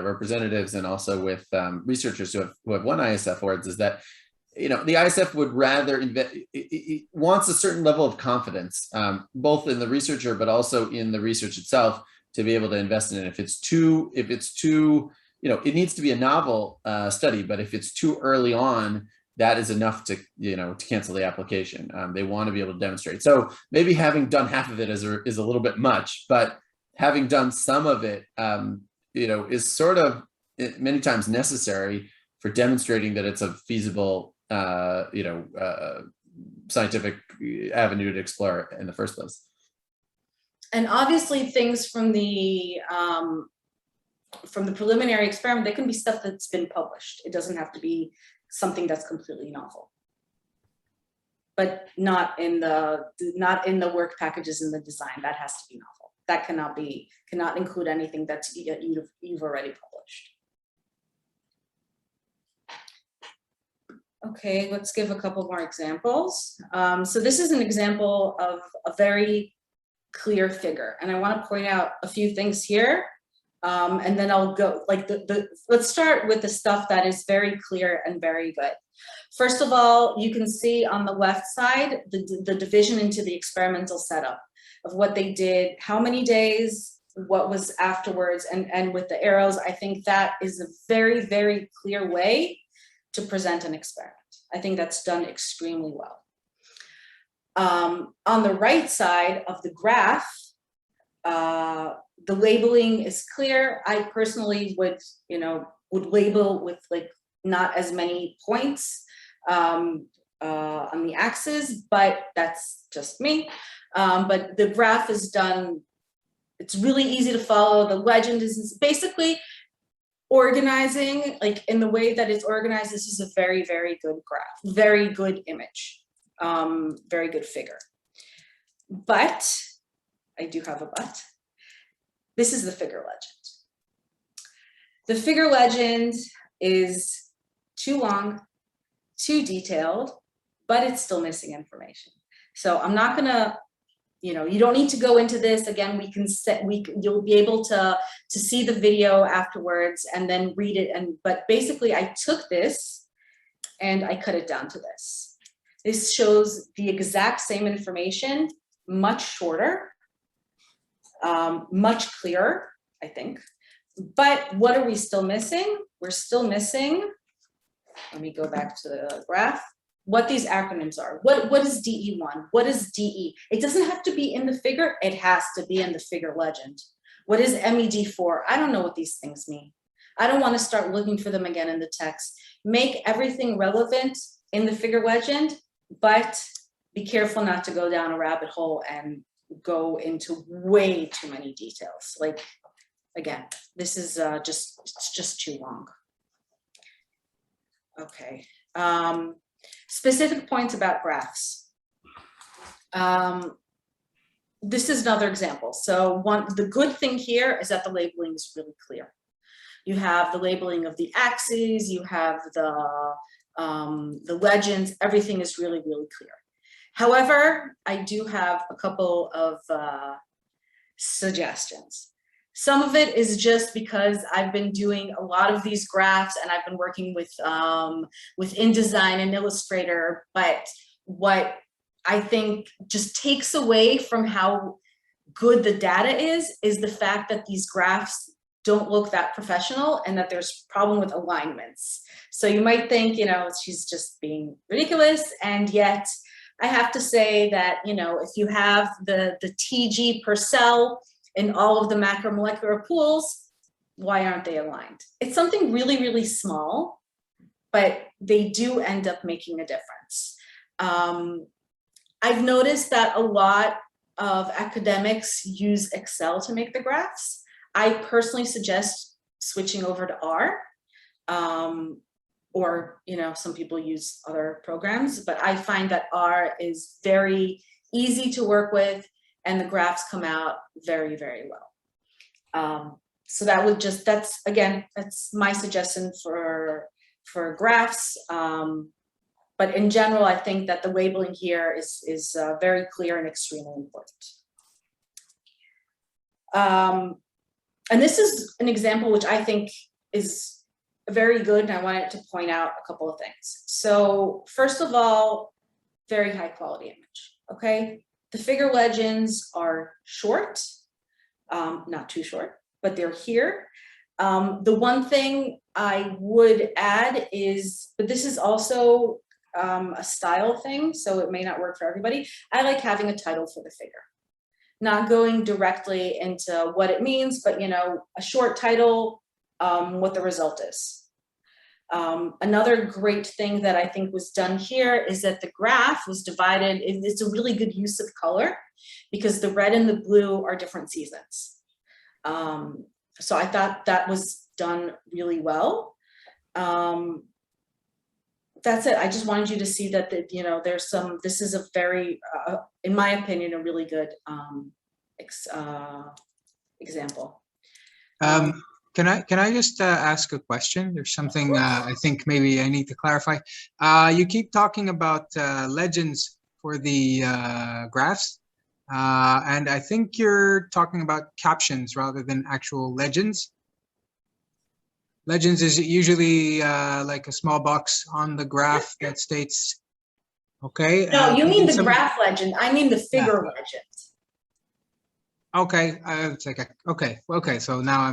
S2: representatives and also with researchers who have won ISF awards is that, the ISF would rather it wants a certain level of confidence, both in the researcher, but also in the research itself to be able to invest in it. If it's too, it needs to be a novel study, but if it's too early on, that is enough to, to cancel the application. They want to be able to demonstrate. So maybe having done half of it is a little bit much, but having done some of it, is sort of many times necessary for demonstrating that it's a feasible, scientific avenue to explore in the first place.
S3: And obviously things from the preliminary experiment, they can be stuff that's been published. It doesn't have to be something that's completely novel, but not in the work packages in the design. That has to be novel. That cannot include anything that's you've already published. Okay, let's give a couple more examples. So this is an example of a very clear figure, and I want to point out a few things here, and then I'll go let's start with the stuff that is very clear and very good. First of all, you can see on the left side the division into the experimental setup of what they did, how many days, what was afterwards, and with the arrows. I think that is a very, very clear way to present an experiment. I think that's done extremely well. On the right side of the graph, the labeling is clear. I personally would label with not as many points on the axis, but that's just me. But the graph is done, it's really easy to follow. The legend is basically organizing, in the way that it's organized. This is a very, very good graph, very good image, very good figure. But, I do have a but, this is the figure legend. The figure legend is too long, too detailed, but it's still missing information. So I'm not gonna, you know, you don't need to go into this. Again, we can set, you'll be able to see the video afterwards and then read it. But basically I took this and I cut it down to this. This shows the exact same information, much shorter, much clearer, I think. But what are we still missing? We're still missing, let me go back to the graph, what these acronyms are. What is DE1? What is DE? It doesn't have to be in the figure, it has to be in the figure legend. What is MED4? I don't know what these things mean. I don't want to start looking for them again in the text. Make everything relevant in the figure legend, but be careful not to go down a rabbit hole and go into way too many details. Like, again, this is it's just too long. Okay. Specific points about graphs. This is another example. So the good thing here is that the labeling is really clear. You have the labeling of the axes, you have the legends, everything is really, really clear. However, I do have a couple of suggestions. Some of it is just because I've been doing a lot of these graphs and I've been working with InDesign and Illustrator, but what I think just takes away from how good the data is the fact that these graphs don't look that professional and that there's a problem with alignments. So you might think, you know, she's just being ridiculous, and yet I have to say that, you know, if you have the TG per cell in all of the macromolecular pools, why aren't they aligned? It's something really, really small, but they do end up making a difference. I've noticed that a lot of academics use Excel to make the graphs. I personally suggest switching over to R, or, you know, some people use other programs, but I find that R is very easy to work with and the graphs come out very, very well. So that would just, that's my suggestion for graphs. But in general, I think that the labeling here is very clear and extremely important. And this is an example which I think is very good, and I wanted to point out a couple of things. So first of all, very high quality image, okay? The figure legends are short, not too short, but they're here. The one thing I would add is, but this is also a style thing, so it may not work for everybody. I like having a title for the figure. Not going directly into what it means, but, you know, a short title, what the result is. Another great thing that I think was done here is that the graph was divided. It's a really good use of color because the red and the blue are different seasons. So I thought that was done really well. That's it. I just wanted you to see that, you know, there's some, this is a very, in my opinion, a really good example.
S4: Can I just ask a question? There's something I think maybe I need to clarify. You keep talking about legends for the graphs, and I think you're talking about captions rather than actual legends. Legends is usually like a small box on the graph that states, okay.
S3: No, you mean the graph legend. I mean the figure legend.
S4: Okay, it's like okay. So now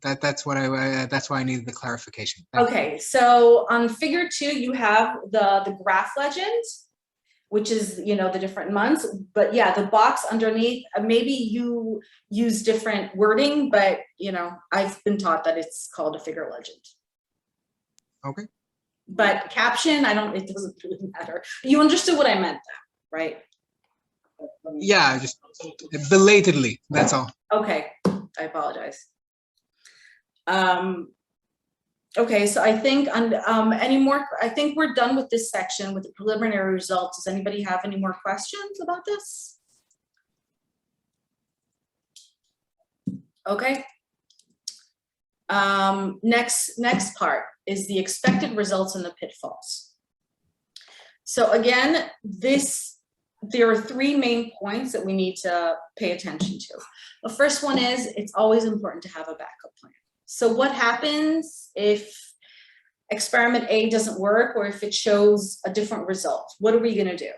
S4: that's why I needed the clarification.
S3: Okay, so on figure 2, you have the graph legend, which is, you know, the different months. But yeah, the box underneath, maybe you use different wording, but, you know, I've been taught that it's called a figure legend.
S4: Okay.
S3: But caption, it doesn't really matter. You understood what I meant though, right?
S4: Yeah, just belatedly, that's all.
S3: Okay, I apologize. Okay, so I think I think we're done with this section with the preliminary results. Does anybody have any more questions about this? Okay. Next part is the expected results and the pitfalls. So again, there are three main points that we need to pay attention to. The first one is it's always important to have a backup plan. So what happens if experiment A doesn't work, or if it shows a different result? What are we going to do?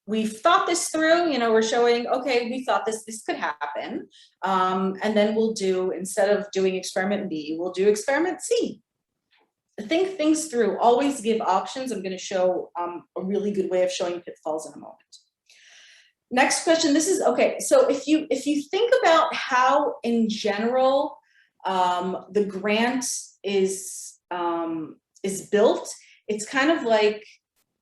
S3: We've thought this through, we're showing, okay, we thought this could happen. And then we'll do, instead of doing experiment B, we'll do experiment C. Think things through, always give options. I'm going to show a really good way of showing pitfalls in a moment. Next question, this is, okay, so if you think about how in general the grant is built, it's kind of like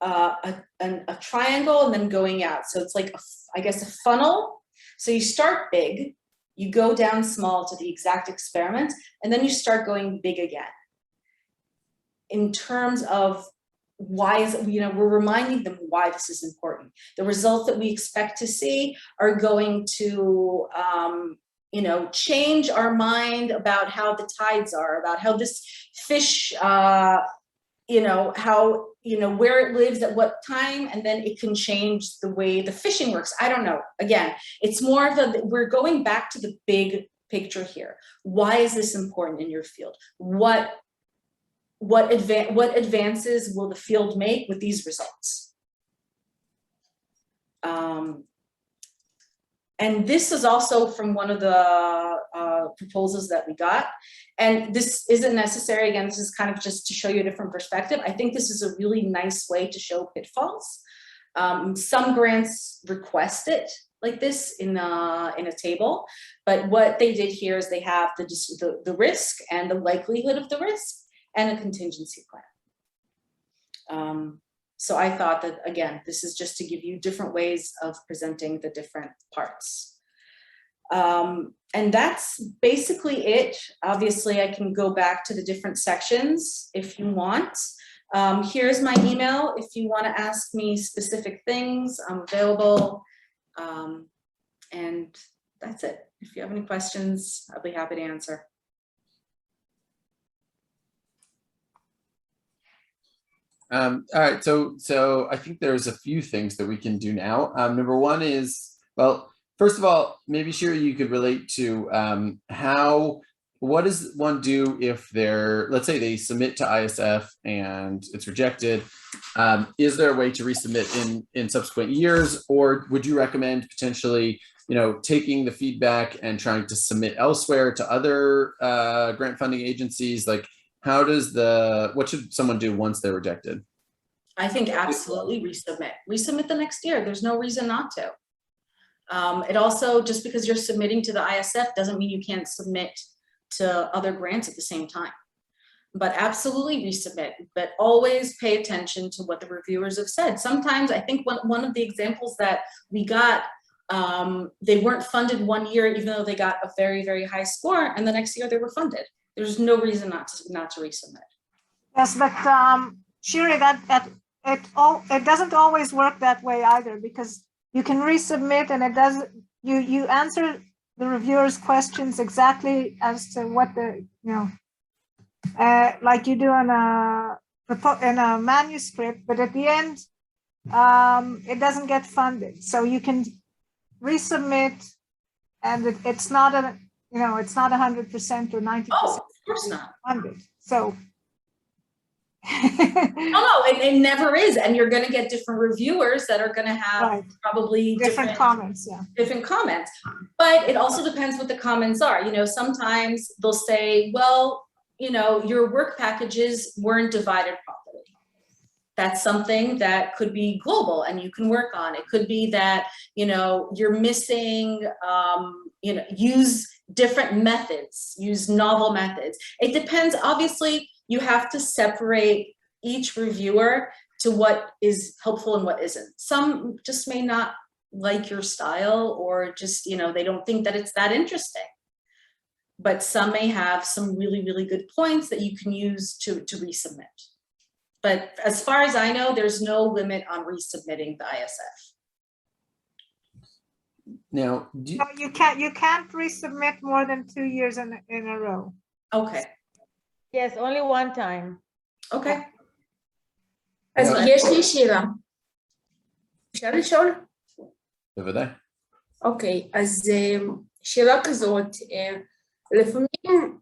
S3: a triangle and then going out. So it's like, I guess, a funnel. So you start big, you go down small to the exact experiment, and then you start going big again. In terms of why is, we're reminding them why this is important. The results that we expect to see are going to, change our mind about how the tides are, about how this fish, where it lives at what time, and then it can change the way the fishing works. I don't know. Again, it's more of we're going back to the big picture here. Why is this important in your field? What advances will the field make with these results? And this is also from one of the proposals that we got. And this isn't necessary. Again, this is kind of just to show you a different perspective. I think this is a really nice way to show pitfalls. Some grants request it like this in a table, but what they did here is they have the risk and the likelihood of the risk and a contingency plan. So I thought that, again, this is just to give you different ways of presenting the different parts. And that's basically it. Obviously, I can go back to the different sections if you want. Here's my email. If you want to ask me specific things, I'm available. And that's it. If you have any questions, I'll be happy to answer.
S2: All right, so I think there's a few things that we can do now. Number one is, well, first of all, maybe Shiri, you could relate to what does one do if let's say they submit to ISF and it's rejected? Is there a way to resubmit in subsequent years, or would you recommend potentially, taking the feedback and trying to submit elsewhere to other grant funding agencies? Like, what should someone do once they're rejected?
S3: I think absolutely resubmit. Resubmit the next year. There's no reason not to. It also, just because you're submitting to the ISF doesn't mean you can't submit to other grants at the same time. But absolutely resubmit, but always pay attention to what the reviewers have said. Sometimes I think one of the examples that we got, they weren't funded one year, even though they got a very, very high score, and the next year they were funded. There's no reason not to resubmit.
S1: Yes, but Shiri, it doesn't always work that way either, because you can resubmit and it doesn't. You answer the reviewer's questions exactly as to what like you do in a manuscript, but at the end, it doesn't get funded. So you can resubmit, and it's not it's not 100% or 90%.
S3: Oh, of course not.
S1: Funded. So.
S3: No, it never is, and you're going to get different reviewers that are going to have probably
S1: different comments. Yeah,
S3: different comments. But it also depends what the comments are. Sometimes they'll say, well, your work packages weren't divided properly. That's something that could be global and you can work on. It could be that, you're missing, use different methods, use novel methods. It depends. Obviously, you have to separate each reviewer to what is helpful and what isn't. Some just may not like your style, or just, they don't think that it's that interesting. But some may have some really, really good points that you can use to resubmit. But as far as I know, there's no limit on resubmitting the ISF.
S2: Now,
S1: you can't resubmit more than 2 years in a row.
S3: Okay.
S6: Yes, only one time.
S3: Okay.
S7: אז יש לי שאלה.
S6: אפשר לשאול?
S2: בוודאי.
S6: אוקיי, אז שאלה כזאת, לפעמים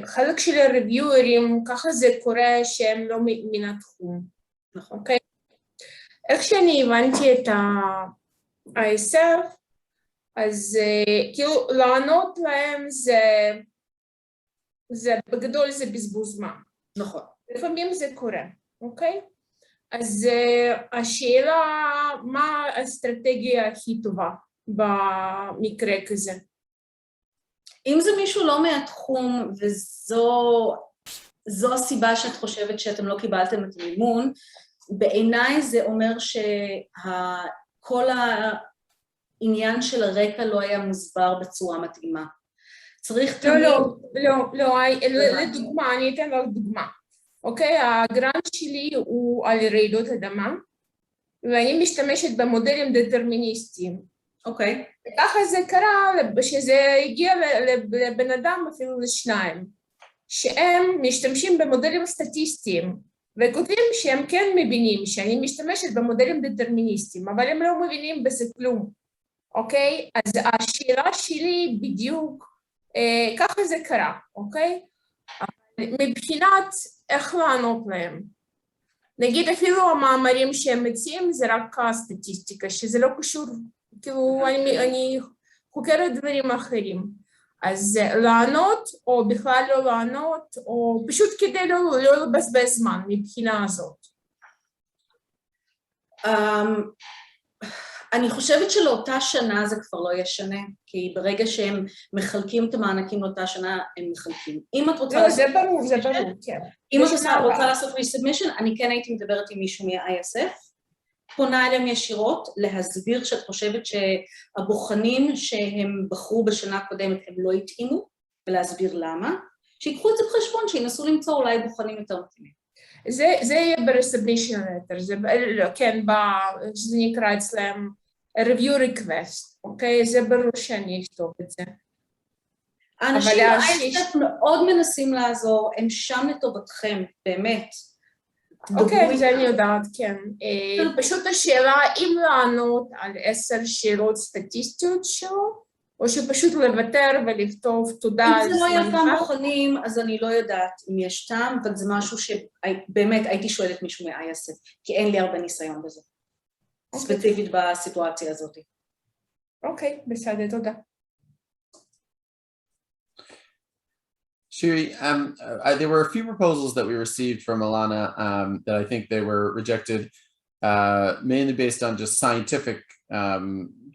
S6: חלק של הריוויוארים, ככה זה קורה שהם לא מן התחום,
S3: נכון.
S6: אוקיי? איך שאני הבנתי את ה-ISF, אז כאילו לענות להם זה בגדול זה בזבוז זמן.
S3: נכון.
S6: לפעמים זה קורה, אוקיי? אז השאלה, מה האסטרטגיה הכי טובה במקרה כזה?
S3: אם זה מישהו לא מהתחום, וזו הסיבה שאת חושבת שאתם לא קיבלתם את המימון, בעיניי זה אומר שכל העניין של הרקע לא היה מוסבר בצורה מתאימה. צריך תמיד...
S6: לא, לדוגמה, אני אתן לך דוגמה. אוקיי, הגרנט שלי הוא על רעידות אדמה, ואני משתמשת במודלים דטרמיניסטיים.
S3: אוקיי.
S6: וככה זה קרה שזה הגיע לבן אדם אפילו לשניים, שהם משתמשים במודלים סטטיסטיים, וכותבים שהם כן מבינים שאני משתמשת במודלים דטרמיניסטיים, אבל הם לא מבינים בזה כלום. אוקיי? אז השאלה שלי בדיוק, ככה זה קרה, אוקיי? מבחינת איך לענות להם. נגיד אפילו המאמרים שהם מציעים זה רק הסטטיסטיקה, שזה לא קשור, כאילו אני חוקרת דברים אחרים. אז לענות או בכלל לא לענות, או פשוט כדי לא לבזבז זמן מבחינה הזאת.
S3: אני חושבת שלאותה שנה זה כבר לא ישנה, כי ברגע שהם מחלקים את המענקים לאותה שנה, הם מחלקים. אם את רוצה...
S6: לא, זה ברור, כן.
S3: אם את רוצה לעשות resubmission, אני כן הייתי מדברת עם מישהו מה-ISF, פונה אליהם ישירות, להסביר שאת חושבת שהבוחנים שהם בחרו בשנה הקודמת הם לא התאימו, ולהסביר למה, שיקחו את זה בחשבון, שינסו למצוא אולי בוחנים יותר מתאימים.
S6: זה יהיה ב-resubmission letter, זה כן, שזה נקרא אצלם review request, אוקיי? זה ברור שאני אכתוב את זה.
S3: האנשים ב-ISF מאוד מנסים לעזור, הם שם לטובתכם, באמת.
S6: אוקיי, זה אני יודעת, כן. פשוט השאלה אם לענות על 10 שאלות סטטיסטיות שלו, או שפשוט לוותר ולכתוב תודה על
S3: זמנך. אם זה לא היה פעם בוחנים, אז אני לא יודעת אם יש טעם, אבל זה משהו שבאמת הייתי שואלת מישהו מה-ISF, כי אין לי הרבה ניסיון בזה. ספציפית בסיטואציה הזאת.
S6: אוקיי, בסדר, תודה.
S2: Shiri, there were a few proposals that we received from Alana that I think they were rejected mainly based on just scientific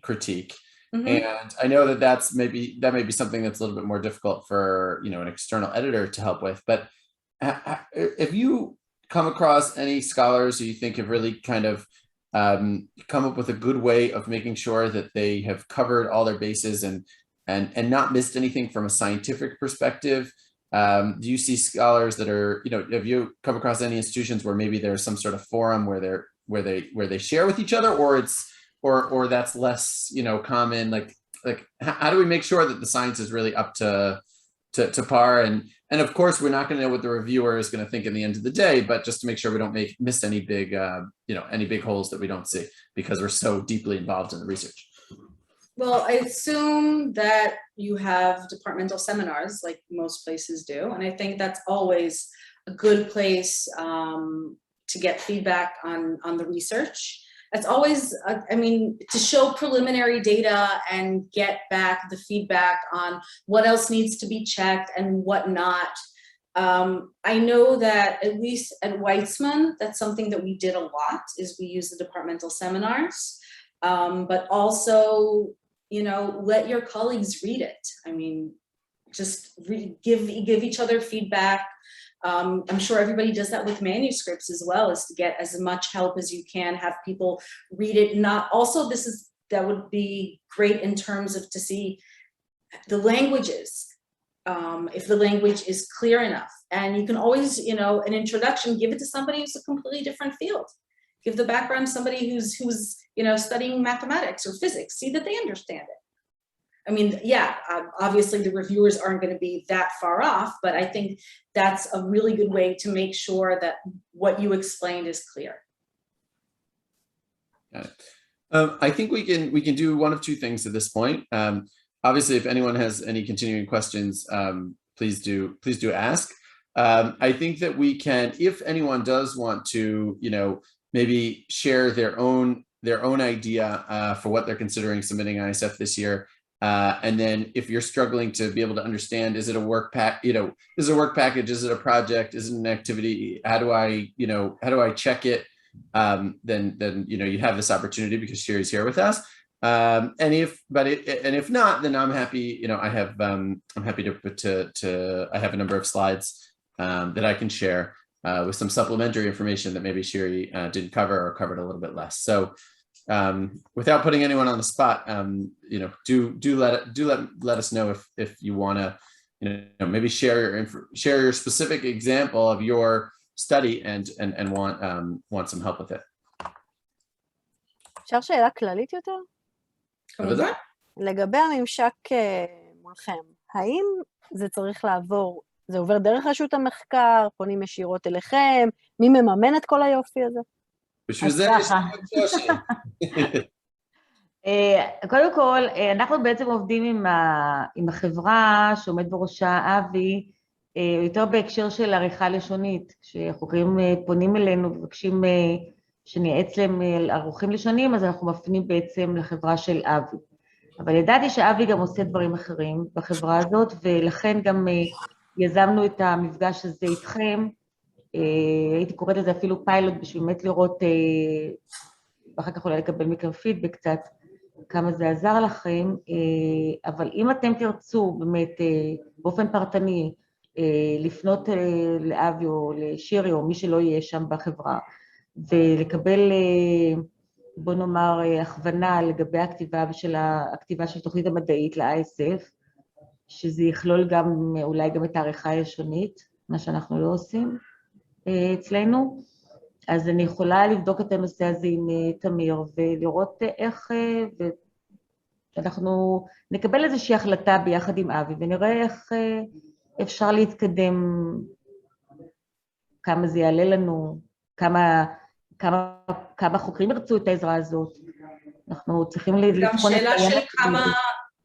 S2: critique. Mm-hmm. And I know that that may be something that's a little bit more difficult for, you know, an external editor to help with. But if you come across any scholars who you think have really kind of come up with a good way of making sure that they have covered all their bases and not missed anything from a scientific perspective, do you see scholars that are, you know, have you come across any institutions where maybe there's some sort of forum where they share with each other, or that's less, you know, common? Like how do we make sure that the science is really up to par? And of course, we're not going to know what the reviewer is going to think in the end of the day, but just to make sure we don't miss any big, you know, any big holes that we don't see because we're so deeply involved in the research.
S3: Well, I assume that you have departmental seminars like most places do, and I think that's always a good place to get feedback on the research. That's always, I mean, to show preliminary data and get back the feedback on what else needs to be checked and what not. I know that at least at Weitzman, that's something that we did a lot, is we use the departmental seminars, but also, you know, let your colleagues read it. I mean, just give each other feedback. I'm sure everybody does that with manuscripts as well, is to get as much help as you can, have people read it. Also, that would be great in terms of to see the languages, if the language is clear enough. And you can always, you know, an introduction, give it to somebody who's a completely different field. Give the background somebody who's you know, studying mathematics or physics, see that they understand it. I mean, yeah, obviously the reviewers aren't going to be that far off, but I think that's a really good way to make sure that what you explained is clear.
S2: Got it. I think we can do one of two things at this point. Obviously, if anyone has any continuing questions, please do ask. I think that we can, if anyone does want to, maybe share their own idea for what they're considering submitting ISF this year. And then if you're struggling to be able to understand, is it a work is it a work package? Is it a project? Is it an activity? How do I check it? Then you have this opportunity because Shiri's here with us. And if not, then I'm happy, I'm happy to I have a number of slides that I can share with some supplementary information that maybe Shiri didn't cover or covered a little bit less. So without putting anyone on the spot, do let us know if you want to, maybe share your specific example of your study and want some help with it.
S7: אפשר שאלה כללית יותר?
S3: כמובן.
S7: לגבי הממשק מולכם, האם זה צריך לעבור, זה עובר דרך רשות המחקר, פונים ישירות אליכם, מי מממן את כל היופי הזה?
S2: בשביל זה יש שושי.
S8: קודם כל, אנחנו בעצם עובדים עם החברה שעומד בראשה אבי, יותר בהקשר של עריכה לשונית, כשחוקרים פונים אלינו ומבקשים שנייעץ להם על ערוכים לשוניים, אז אנחנו מפנים בעצם לחברה של אבי. אבל ידעתי שאבי גם עושה דברים אחרים בחברה הזאת, ולכן גם יזמנו את המפגש הזה איתכם. הייתי קוראת לזה אפילו פיילוט בשביל באמת לראות, ואחר כך אולי לקבל מכם פידבק קצת, כמה זה עזר לכם, אבל אם אתם תרצו באמת באופן פרטני, לפנות לאבי או לשירי או מי שלא יהיה שם בחברה, ולקבל, בוא נאמר, הכוונה לגבי הכתיבה של תוכנית המדעית ל-ISF, שזה יכלול גם, אולי גם את העריכה הלשונית, מה שאנחנו לא עושים אצלנו, אז אני יכולה לבדוק את הנושא הזה עם תמיר, ולראות איך, ואנחנו נקבל איזושהי החלטה ביחד עם אבי, ונראה איך אפשר להתקדם, כמה זה יעלה לנו, כמה חוקרים ירצו את העזרה הזאת. אנחנו צריכים לבחון את
S3: גם שאלה של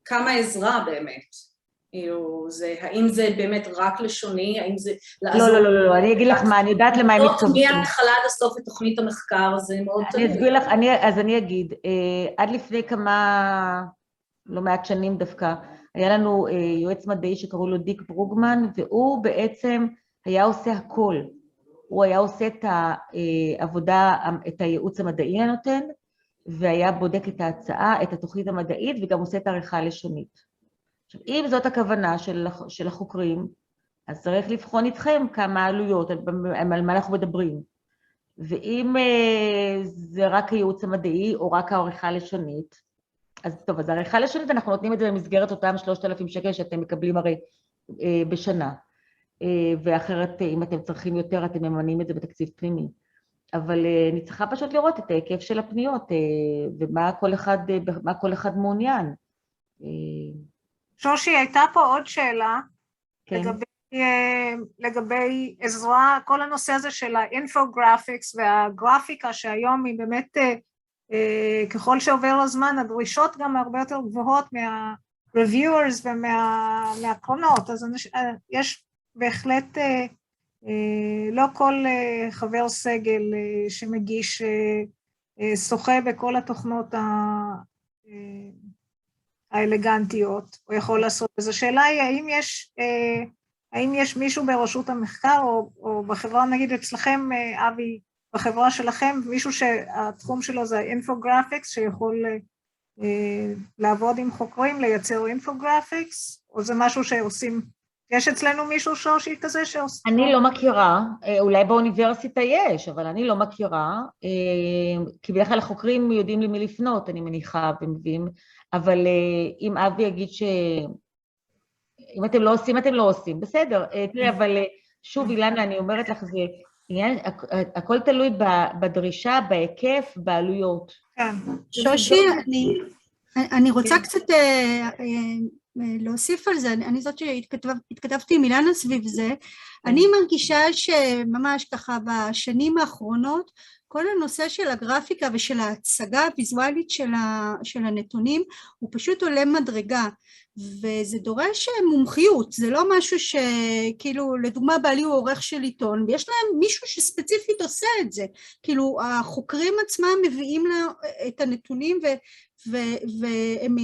S3: כמה עזרה באמת. האם זה באמת רק לשוני, האם זה לעזור...
S8: לא, אני אגיד לך מה, אני יודעת למה הם מתכוונים.
S3: מההתחלה עד הסוף את תוכנית המחקר, זה מאוד טוב.
S8: אני אסביר לך, אז אני אגיד, עד לפני כמה, לא מעט שנים דווקא, היה לנו יועץ מדעי שקראו לו דיק ברוגמן, והוא בעצם היה עושה הכל. הוא היה עושה את העבודה, את הייעוץ המדעי הנותן, והיה בודק את ההצעה, את התוכנית המדעית, וגם עושה את העריכה הלשונית. עכשיו, אם זאת הכוונה של החוקרים, אז צריך לבחון איתכם כמה עלויות, על מה אנחנו מדברים. ואם זה רק הייעוץ המדעי, או רק העריכה הלשונית, אז טוב, אז העריכה הלשונית, אנחנו נותנים את זה במסגרת אותם 3,000 שקל שאתם מקבלים הרי בשנה. ואחרת, אם אתם צריכים יותר, אתם ממנים את זה בתקציב פנימי. אבל אני צריכה פשוט לראות את ההיקף של הפניות, ומה כל אחד מעוניין.
S1: שושי, הייתה פה עוד שאלה, כן. לגבי עזרה, כל הנושא הזה של האינפוגרפיקס והגרפיקה, שהיום היא באמת, ככל שעובר הזמן, הדרישות גם הרבה יותר גבוהות מה-reviewers ומהקרונות, אז יש בהחלט לא כל חבר סגל שמגיש שוחה בכל התוכנות האלגנטיות, הוא יכול לעשות. אז השאלה היא, האם יש מישהו ברשות המחקר, או בחברה, נגיד אצלכם, אבי, בחברה שלכם, מישהו שהתחום שלו זה אינפוגרפיקס, שיכול לעבוד עם חוקרים, לייצר אינפוגרפיקס, או זה משהו שעושים, יש אצלנו מישהו שושי כזה שעושים?
S8: אני לא מכירה, אולי באוניברסיטה יש, אבל אני לא מכירה, כי בדרך כלל החוקרים יודעים למי לפנות, אני מניחה, ומביאים, אבל אם אבי יגיד אם אתם לא עושים, אתם לא עושים, בסדר, תראה, אבל שוב, אילנה, אני אומרת לך, זה עניין, הכל תלוי בדרישה, בהיקף, בעלויות.
S9: שושי, אני רוצה קצת להוסיף על זה, אני זאת שהתכתבתי עם אילנה סביב זה, אני מרגישה שממש ככה בשנים האחרונות, כל הנושא של הגרפיקה ושל ההצגה הוויזואלית של הנתונים הוא פשוט עולה מדרגה, וזה דורש מומחיות, זה לא משהו שכאילו, לדוגמה בעלי הוא עורך של עיתון, ויש להם מישהו שספציפית עושה את זה, כאילו החוקרים עצמם מביאים את הנתונים והם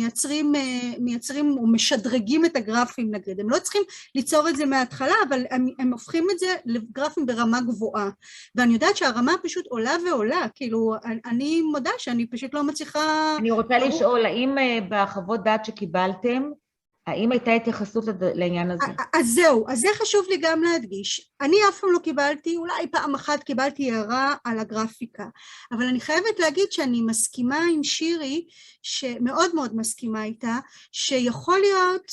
S9: מייצרים או משדרגים את הגרפים נגיד, הם לא צריכים ליצור את זה מההתחלה, אבל הם הופכים את זה לגרפים ברמה גבוהה, ואני יודעת שהרמה פשוט עולה ועולה, כאילו אני מודה שאני פשוט לא מצליחה...
S8: אני רוצה לשאול, האם בחוות דעת שקיבלתם, האם הייתה התייחסות לעניין הזה?
S9: אז זהו, אז זה חשוב לי גם להדגיש. אני אף פעם לא קיבלתי, אולי פעם אחת קיבלתי הערה על הגרפיקה, אבל אני חייבת להגיד שאני מסכימה עם שירי, שמאוד מאוד מסכימה איתה, שיכול להיות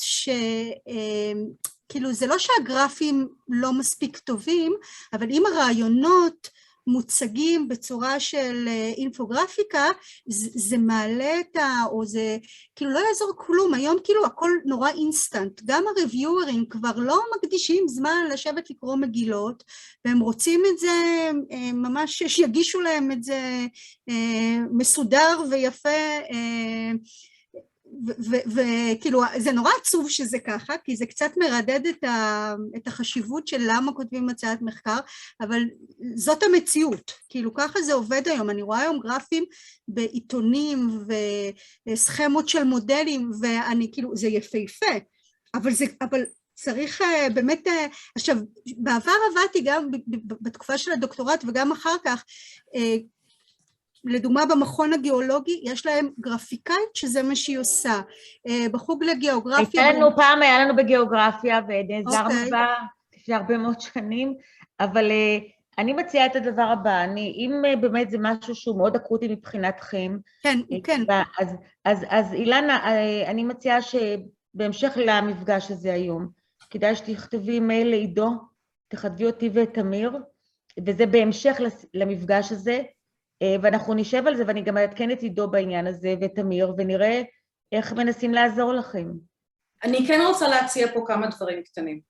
S9: כאילו זה לא שהגרפים לא מספיק טובים, אבל אם הרעיונות מוצגים בצורה של אינפוגרפיקה, זה מעלה את או זה, כאילו לא יעזור כלום, היום כאילו הכל נורא אינסטנט, גם הרוויוארים כבר לא מקדישים זמן לשבת לקרוא מגילות, והם רוצים את זה ממש שיגישו להם את זה מסודר ויפה, וכאילו זה נורא עצוב שזה ככה, כי זה קצת מרדד את החשיבות של למה כותבים הצעת מחקר, אבל זאת המציאות, כאילו ככה זה עובד היום, אני רואה היום גרפים בעיתונים וסכמות של מודלים, ואני כאילו, זה יפהפה, אבל צריך באמת, עכשיו בעבר עבדתי גם בתקופה של הדוקטורט וגם אחר כך, לדוגמה במכון הגיאולוגי יש להם גרפיקאית שזה מה שהיא עושה, בחוג לגיאוגרפיה...
S8: היה לנו בגיאוגרפיה ונעזרנו בה לפני הרבה מאוד שנים, אבל אני מציעה את הדבר הבא, אם באמת זה משהו שהוא מאוד אקוטי מבחינתכם,
S9: כן, כן.
S8: אז אילנה, אני מציעה שבהמשך למפגש הזה היום, כדאי שתכתבי מייל לעידו, תכתבי אותי ואת אמיר, וזה בהמשך למפגש הזה, ואנחנו נשב על זה, ואני גם אעדכן את עידו בעניין הזה, ואת אמיר, ונראה איך מנסים לעזור לכם.
S3: אני כן רוצה להציע פה כמה דברים קטנים.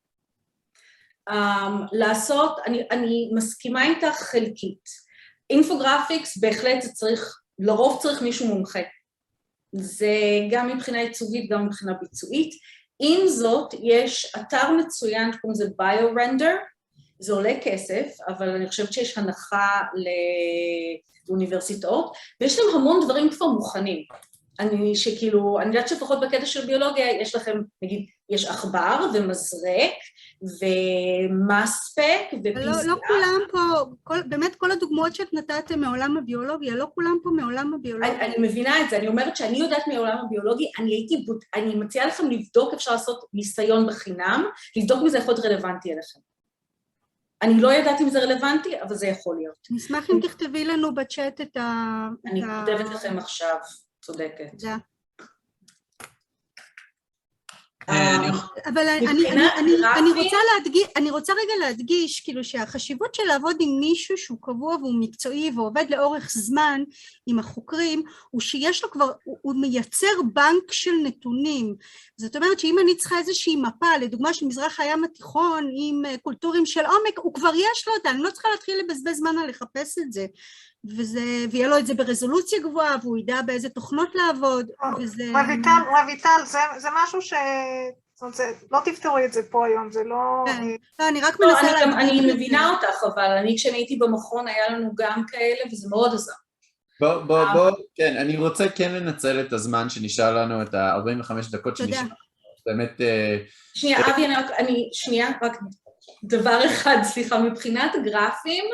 S3: לעשות, אני מסכימה איתך חלקית. אינפוגרפיקס בהחלט זה צריך, לרוב צריך מישהו מומחה. זה גם מבחינה עיצובית, גם מבחינה ביצועית. עם זאת, יש אתר מצוין, שקוראים לזה ביו-רנדר, זה עולה כסף, אבל אני חושבת שיש הנחה לאוניברסיטאות, ויש להם המון דברים כבר מוכנים. אני יודעת שפחות בקטע של ביולוגיה, יש לכם, נגיד, יש עכבר ומזרק, ומספק, ופיזיה.
S9: לא כולם פה, באמת כל הדוגמאות שאת נתתם מעולם הביולוגיה, לא כולם פה מעולם הביולוגיה.
S3: אני מבינה את זה, אני אומרת שאני יודעת מעולם הביולוגי, אני מציעה לכם לבדוק, אפשר לעשות ניסיון בחינם, לבדוק אם זה יכול להיות רלוונטי אליכם. אני לא יודעת אם זה רלוונטי, אבל זה יכול להיות.
S9: נשמח אם תכתבי לנו בצ'אט את
S3: אני כותבת לכם עכשיו, צודקת.
S9: אבל אני רוצה רגע להדגיש, כאילו שהחשיבות של לעבוד עם מישהו שהוא קבוע והוא מקצועי ועובד לאורך זמן עם החוקרים, הוא שיש לו כבר, הוא מייצר בנק של נתונים. זאת אומרת שאם אני צריכה איזושהי מפה, לדוגמה של מזרח הים התיכון עם קולטורים של עומק, הוא כבר יש לו אותה, אני לא צריכה להתחיל לבזבז זמן על לחפש את זה. ויהיה לו את זה ברזולוציה גבוהה, והוא ידע באיזה תוכנות לעבוד.
S1: רויטל, זה משהו לא תפתרו את זה פה היום, זה לא...
S9: לא, אני רק מנסה להגיד.
S3: אני מבינה אותך, אבל כשאני הייתי במכון, היה לנו גם כאלה, וזה מאוד עזר.
S2: כן, אני רוצה כן לנצל את הזמן שנשאר לנו, את ה-45 דקות שנשאר. באמת...
S3: שנייה, אבי, רק דבר אחד, סליחה, מבחינת הגרפים,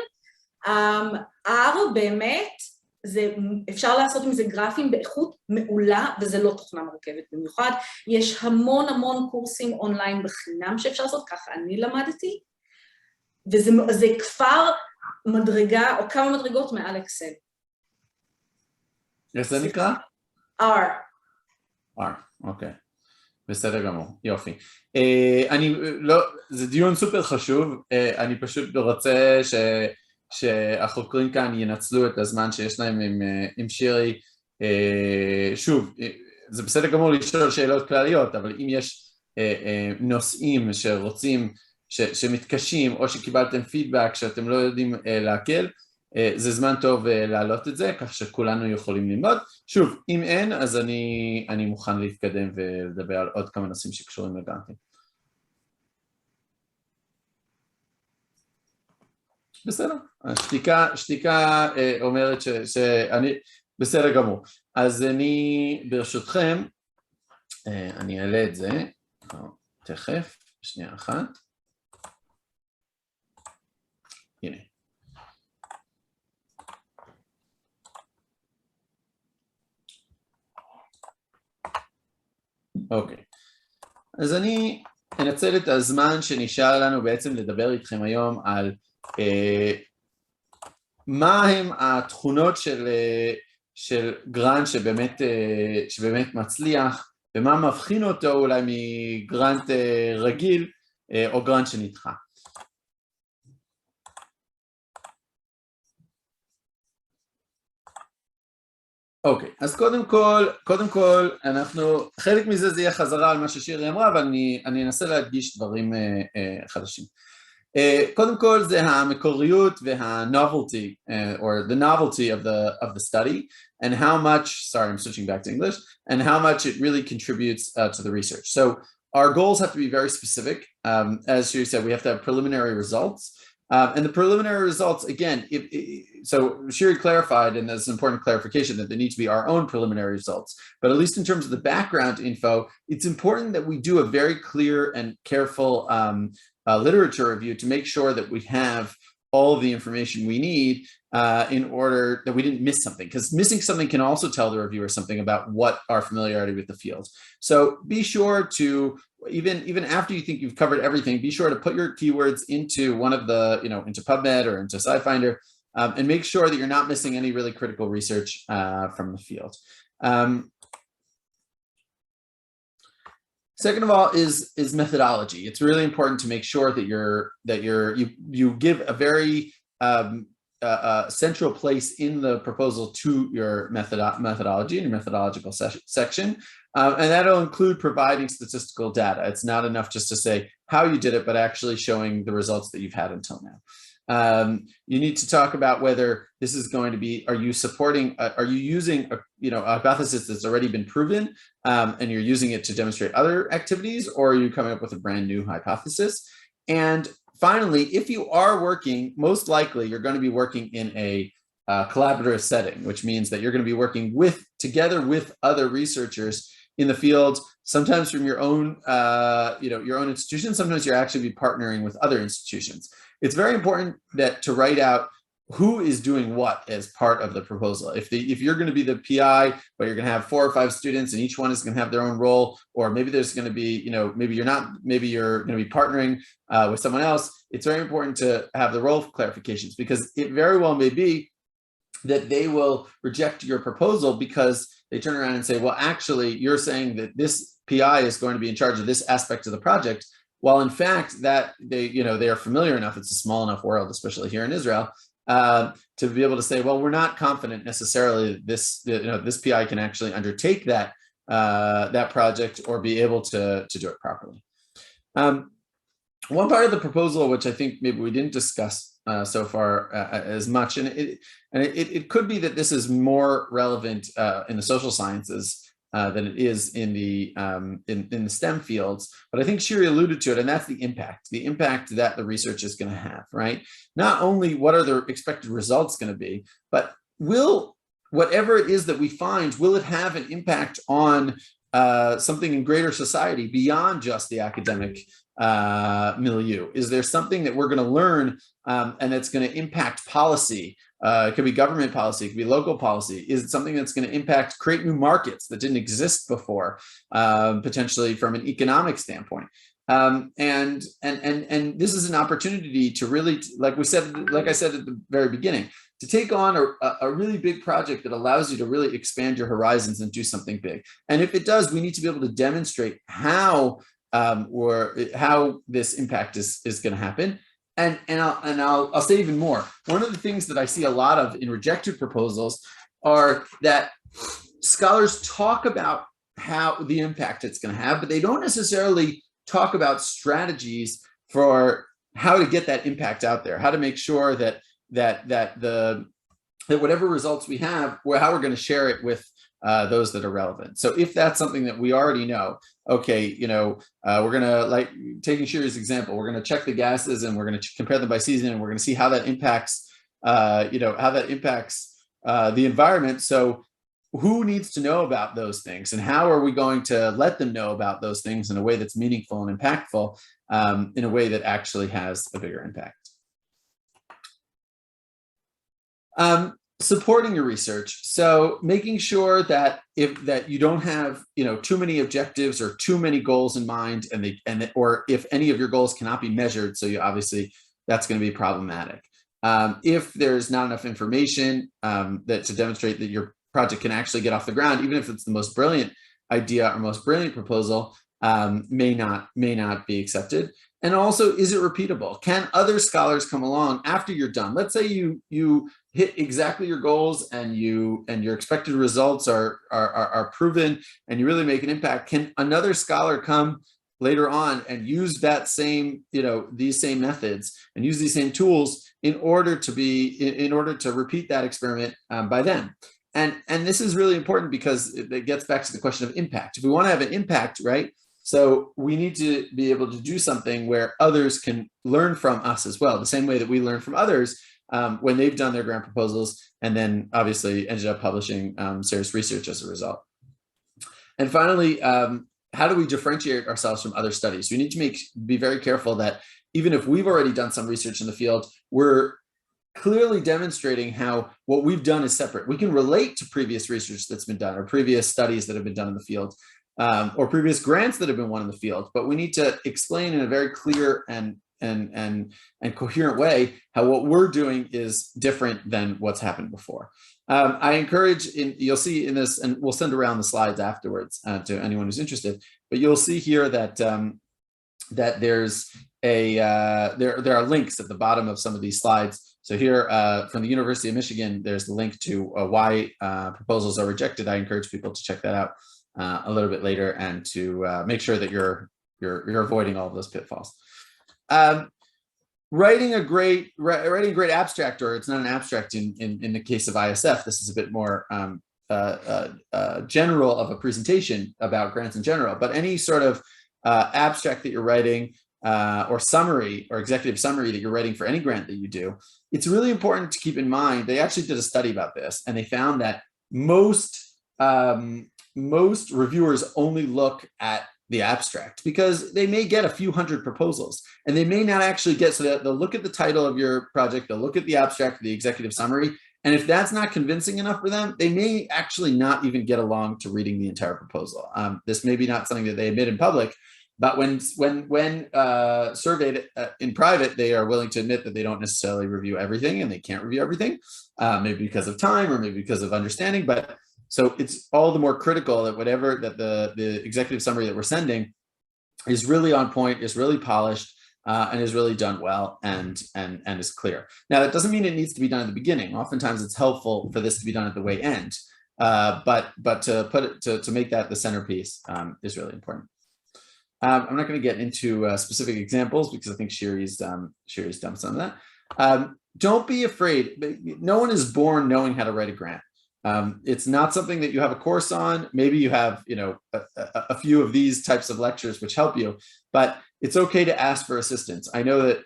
S3: R באמת, אפשר לעשות עם זה גרפים באיכות מעולה, וזה לא תוכנה מורכבת במיוחד. יש המון קורסים אונליין בחינם שאפשר לעשות, ככה אני למדתי, וזה כבר מדרגה, או כמה מדרגות מעל אקסל.
S2: איך זה נקרא?
S3: R.
S2: אוקיי. בסדר גמור, יופי. זה דיון סופר חשוב, אני פשוט רוצה שהחוקרים כאן ינצלו את הזמן שיש להם עם שירי. שוב, זה בסדר גמור לשאול שאלות כלליות, אבל אם יש נושאים שרוצים, שמתקשים, או שקיבלתם פידבק שאתם לא יודעים להקל, זה זמן טוב להעלות את זה, כך שכולנו יכולים ללמוד. שוב, אם אין, אז אני מוכן להתקדם ולדבר על עוד כמה נושאים שקשורים לגרנטים. בסדר, השתיקה אומרת שאני, בסדר גמור. אז אני, ברשותכם, אני אעלה את זה, תכף, שנייה אחת. הנה. אוקיי, אז אני אנצל את הזמן שנשאר לנו בעצם לדבר איתכם היום על מה הם התכונות של גרנט שבאמת מצליח, ומה מבחין אותו אולי מגרנט רגיל או גרנט שנדחה. אוקיי, אז קודם כל, חלק מזה זה יהיה חזרה על מה ששירי אמרה, אבל אני אנסה להדגיש דברים חדשים. קודם כל זה המקוריות וה-novelty, or the novelty of the study, and how much, sorry, I'm switching back to English, and how much it really contributes to the research. So our goals have to be very specific. As Shiri said, we have to have preliminary results. And the preliminary results, again, so Shiri clarified, and that's an important clarification, that they need to be our own preliminary results. But at least in terms of the background info, it's important that we do a very clear and careful literature review to make sure that we have all of the information we need in order that we didn't miss something, because missing something can also tell the reviewer something about what our familiarity with the field. So be sure to, even after you think you've covered everything, be sure to put your keywords into one of the, into PubMed or into SciFinder, and make sure that you're not missing any really critical research from the field. Second of all is methodology. It's really important to make sure that you give a very central place in the proposal to your methodology and your methodological section, and that'll include providing statistical data. It's not enough just to say how you did it, but actually showing the results that you've had until now. You need to talk about whether this is going to be, are you using a hypothesis that's already been proven, and you're using it to demonstrate other activities, or are you coming up with a brand new hypothesis? And finally, if you are working, most likely you're going to be working in a collaborative setting, which means that you're going to be working together with other researchers in the field, sometimes from your own institution, sometimes you're actually be partnering with other institutions. It's very important to write out who is doing what as part of the proposal. If you're going to be the PI, but you're going to have 4 or 5 students and each one is going to have their own role, or maybe there's going to be, maybe you're going to be partnering with someone else, it's very important to have the role clarifications, because it very well may be that they will reject your proposal because they turn around and say, well, actually, you're saying that this PI is going to be in charge of this aspect of the project, while in fact that they are familiar enough, it's a small enough world, especially here in Israel, to be able to say, well, we're not confident necessarily that this PI can actually undertake that project or be able to do it properly. One part of the proposal, which I think maybe we didn't discuss so far as much, and it could be that this is more relevant in the social sciences than it is in the STEM fields, but I think Shiri alluded to it, and that's the impact that the research is going to have, right? Not only what are the expected results going to be, but whatever it is that we find, will it have an impact on something in greater society beyond just the academic milieu? Is there something that we're going to learn and that's going to impact policy? It could be government policy, it could be local policy. Is it something that's going to create new markets that didn't exist before, potentially from an economic standpoint? And this is an opportunity to really, like I said at the very beginning, to take on a really big project that allows you to really expand your horizons and do something big. And if it does, we need to be able to demonstrate how this impact is going to happen. And I'll say even more. One of the things that I see a lot of in rejected proposals are that scholars talk about how the impact it's going to have, but they don't necessarily talk about strategies for how to get that impact out there, how to make sure that whatever results we have, how we're going to share it with those that are relevant. So if that's something that we already know, okay, we're going to, like taking Shiri's example, we're going to check the gases and we're going to compare them by season, and we're going to see how that impacts, the environment. So who needs to know about those things, and how are we going to let them know about those things in a way that's meaningful and impactful, in a way that actually has a bigger impact? Supporting your research. So making sure that you don't have too many objectives or too many goals in mind, or if any of your goals cannot be measured, so obviously that's going to be problematic. If there's not enough information to demonstrate that your project can actually get off the ground, even if it's the most brilliant idea or most brilliant proposal, may not be accepted. And also, is it repeatable? Can other scholars come along after you're done? Let's say you hit exactly your goals and your expected results are proven and you really make an impact. Can another scholar come later on and use that same, these same methods and use these same tools in order to repeat that experiment by them? And this is really important because it gets back to the question of impact. If we want to have an impact, right? So we need to be able to do something where others can learn from us as well, the same way that we learn from others when they've done their grant proposals and then obviously ended up publishing serious research as a result. And finally, how do we differentiate ourselves from other studies? We need to be very careful that even if we've already done some research in the field, we're clearly demonstrating how what we've done is separate. We can relate to previous research that's been done or previous studies that have been done in the field, or previous grants that have been won in the field, but we need to explain in a very clear and coherent way how what we're doing is different than what's happened before. I encourage, you'll see in this, and we'll send around the slides afterwards to anyone who's interested, but you'll see here that that there's there are links at the bottom of some of these slides. So here from the University of Michigan, there's the link to why proposals are rejected. I encourage people to check that out a little bit later and to make sure that you're avoiding all of those pitfalls. Writing a great abstract, or it's not an abstract in the case of ISF. This is a bit more general of a presentation about grants in general, but any sort of abstract that you're writing or summary or executive summary that you're writing for any grant that you do, it's really important to keep in mind. They actually did a study about this, and they found that most reviewers only look at the abstract because they may get a few hundred proposals and they may not actually get, so they'll look at the title of your project, they'll look at the abstract, the executive summary, and if that's not convincing enough for them, they may actually not even get along to reading the entire proposal. This may be not something that they admit in public, but when surveyed in private, they are willing to admit that they don't necessarily review everything and they can't review everything, maybe because of time or maybe because of understanding. But so it's all the more critical that whatever that the executive summary that we're sending is really on point, is really polished, and is really done well and is clear. Now that doesn't mean it needs to be done at the beginning. Oftentimes it's helpful for this to be done at the way end, but to put it to make that the centerpiece is really important. I'm not going to get into specific examples because I think Shiri's done some of that. Don't be afraid. No one is born knowing how to write a grant. It's not something that you have a course on. Maybe you have, a few of these types of lectures which help you, but it's okay to ask for assistance. I know that,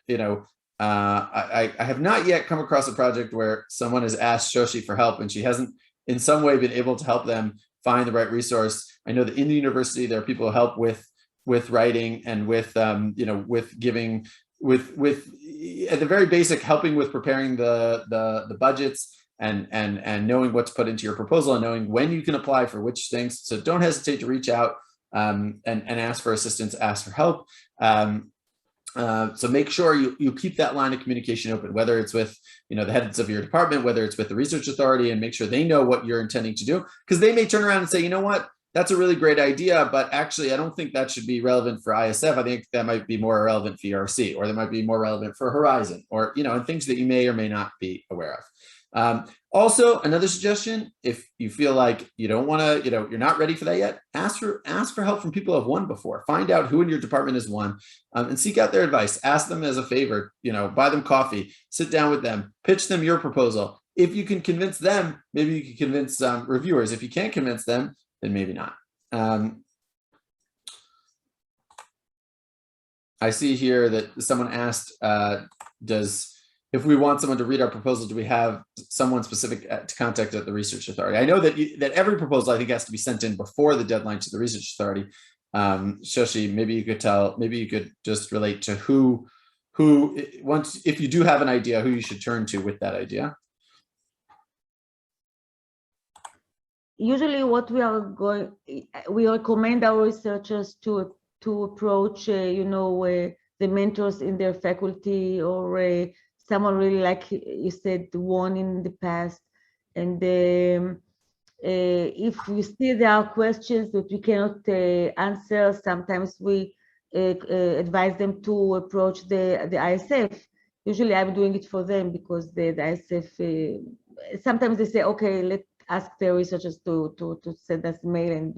S2: I have not yet come across a project where someone has asked Shoshi for help and she hasn't in some way been able to help them find the right resource. I know that in the university, there are people who help with writing and with giving, at the very basic, helping with preparing the budgets and knowing what to put into your proposal and knowing when you can apply for which things. So don't hesitate to reach out and ask for assistance, ask for help. So make sure you keep that line of communication open, whether it's with the heads of your department, whether it's with the research authority, and make sure they know what you're intending to do, because they may turn around and say, you know what, that's a really great idea, but actually I don't think that should be relevant for ISF. I think that might be more relevant for ERC, or that might be more relevant for Horizon, or and things that you may or may not be aware of. Also, another suggestion, if you feel like you don't want to, you're not ready for that yet, ask for help from people who have won before. Find out who in your department has won, and seek out their advice. Ask them as a favor, buy them coffee, sit down with them, pitch them your proposal. If you can convince them, maybe you can convince reviewers. If you can't convince them, then maybe not. I see here that someone asked, if we want someone to read our proposal, do we have someone specific to contact at the Research Authority? I know that every proposal, I think, has to be sent in before the deadline to the Research Authority. Shoshi, maybe you could just relate to who if you do have an idea, who you should turn to with that idea.
S8: Usually we recommend our researchers to approach, the mentors in their faculty, or someone really, like you said, won in the past. And if we see there are questions that we cannot answer, sometimes we advise them to approach the ISF. Usually I'm doing it for them, because the ISF, sometimes they say, okay, let's ask the researchers to send us mail, and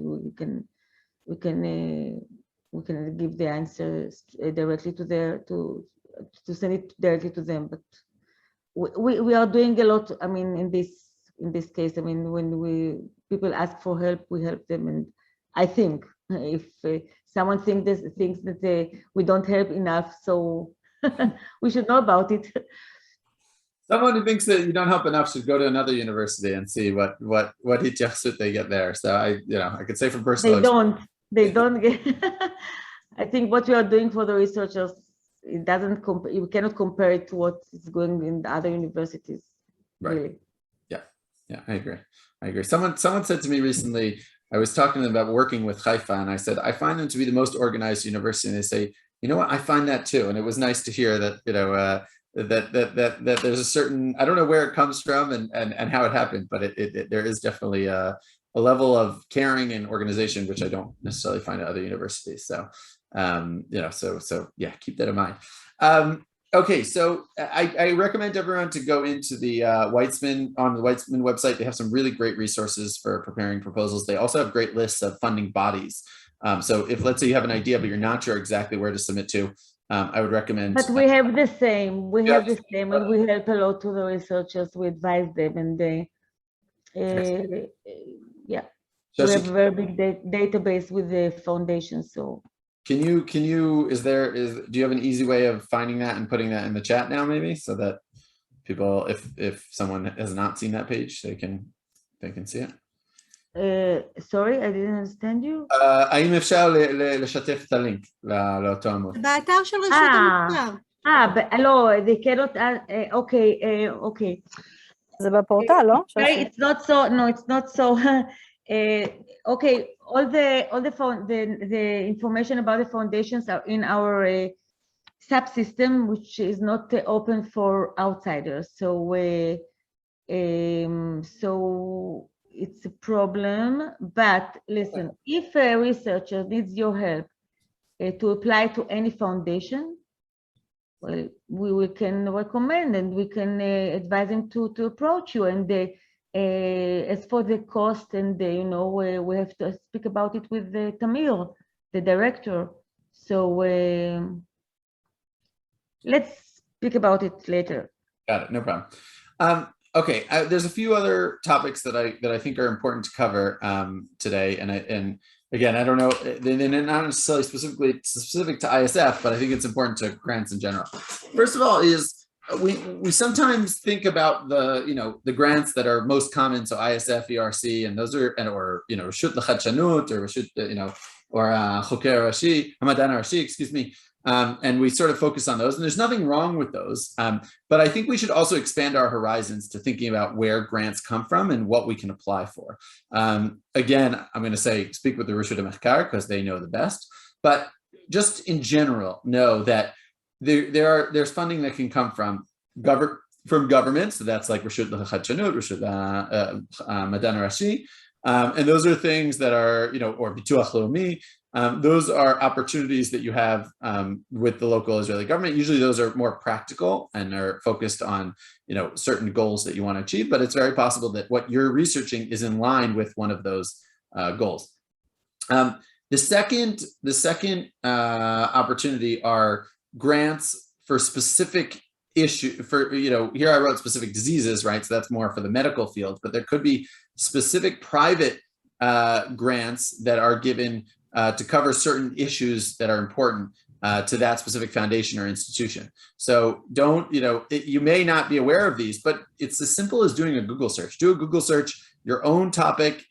S8: we can give the answers directly to send it directly to them. But we are doing a lot. I mean, in this case, I mean, when people ask for help, we help them. And I think if someone thinks that we don't help enough, so we should know about it.
S2: Someone who thinks that you don't help enough should go to another university and see what hityaksut they get there. So I could say from personal experience.
S8: They don't get. I think what we are doing for the researchers, it doesn't you cannot compare it to what is going in the other universities.
S2: Right.
S8: Really.
S2: Yeah, I agree. Someone said to me recently, I was talking to them about working with Haifa, and I said, I find them to be the most organized university. And they say, you know what, I find that too. And it was nice to hear that, that there's a certain, I don't know where it comes from and how it happened, but there is definitely a level of caring and organization, which I don't necessarily find at other universities. So, so yeah, keep that in mind. Okay, so I recommend everyone to go into the Weitzman website. They have some really great resources for preparing proposals. They also have great lists of funding bodies. So if, let's say, you have an idea, but you're not sure exactly where to submit to, I would recommend.
S8: But we have the same. We have the same, and we help a lot to the researchers. We advise them, and they, yeah. So we have a very big database with the foundation. So.
S2: Can you, do you have an easy way of finding that and putting that in the chat now, maybe, so that people, if someone has not seen that page, they can see it?
S8: Sorry, I didn't understand you.
S2: האם אפשר לשתף את הלינק לאותו עמוד?
S9: באתר של רשות המחקר.
S8: לא, they cannot, okay.
S7: זה בפורטל, לא?
S8: It's not so, no, it's not so. Okay, all the information about the foundations are in our subsystem, which is not open for outsiders. So, so it's a problem. But listen, if a researcher needs your help to apply to any foundation, well, we can recommend, and we can advise him to approach you. And as for the cost, and we have to speak about it with Tamir, the director. So let's speak about it later. Got it,
S2: no problem. Okay, there's a few other topics that I think are important to cover today, and again, I don't know, they're not necessarily specific to ISF, but I think it's important to grants in general. First of all, is we sometimes think about the grants that are most common, so ISF, ERC, and those are, or Reshut L'Chadshanut, or Reshut, or Choker Rashi, Hamadan Rashi, excuse me, and we sort of focus on those, and there's nothing wrong with those, but I think we should also expand our horizons to thinking about where grants come from and what we can apply for. Again, I'm going to say speak with the Reshut HaMachkar because they know the best, but just in general, know that there's funding that can come from government, so that's like Reshut L'Chadshanut, Reshut Madan Rashi, and those are things that are, or Bituach Leumi, Those are opportunities that you have with the local Israeli government. Usually those are more practical and are focused on, certain goals that you want to achieve, but it's very possible that what you're researching is in line with one of those goals. The second opportunity are grants for specific issue for, here I wrote specific diseases, right? So that's more for the medical field, but there could be specific private grants that are given to cover certain issues that are important to that specific foundation or institution. So don't, you may not be aware of these, but it's as simple as doing a Google search. Do a Google search, your own topic,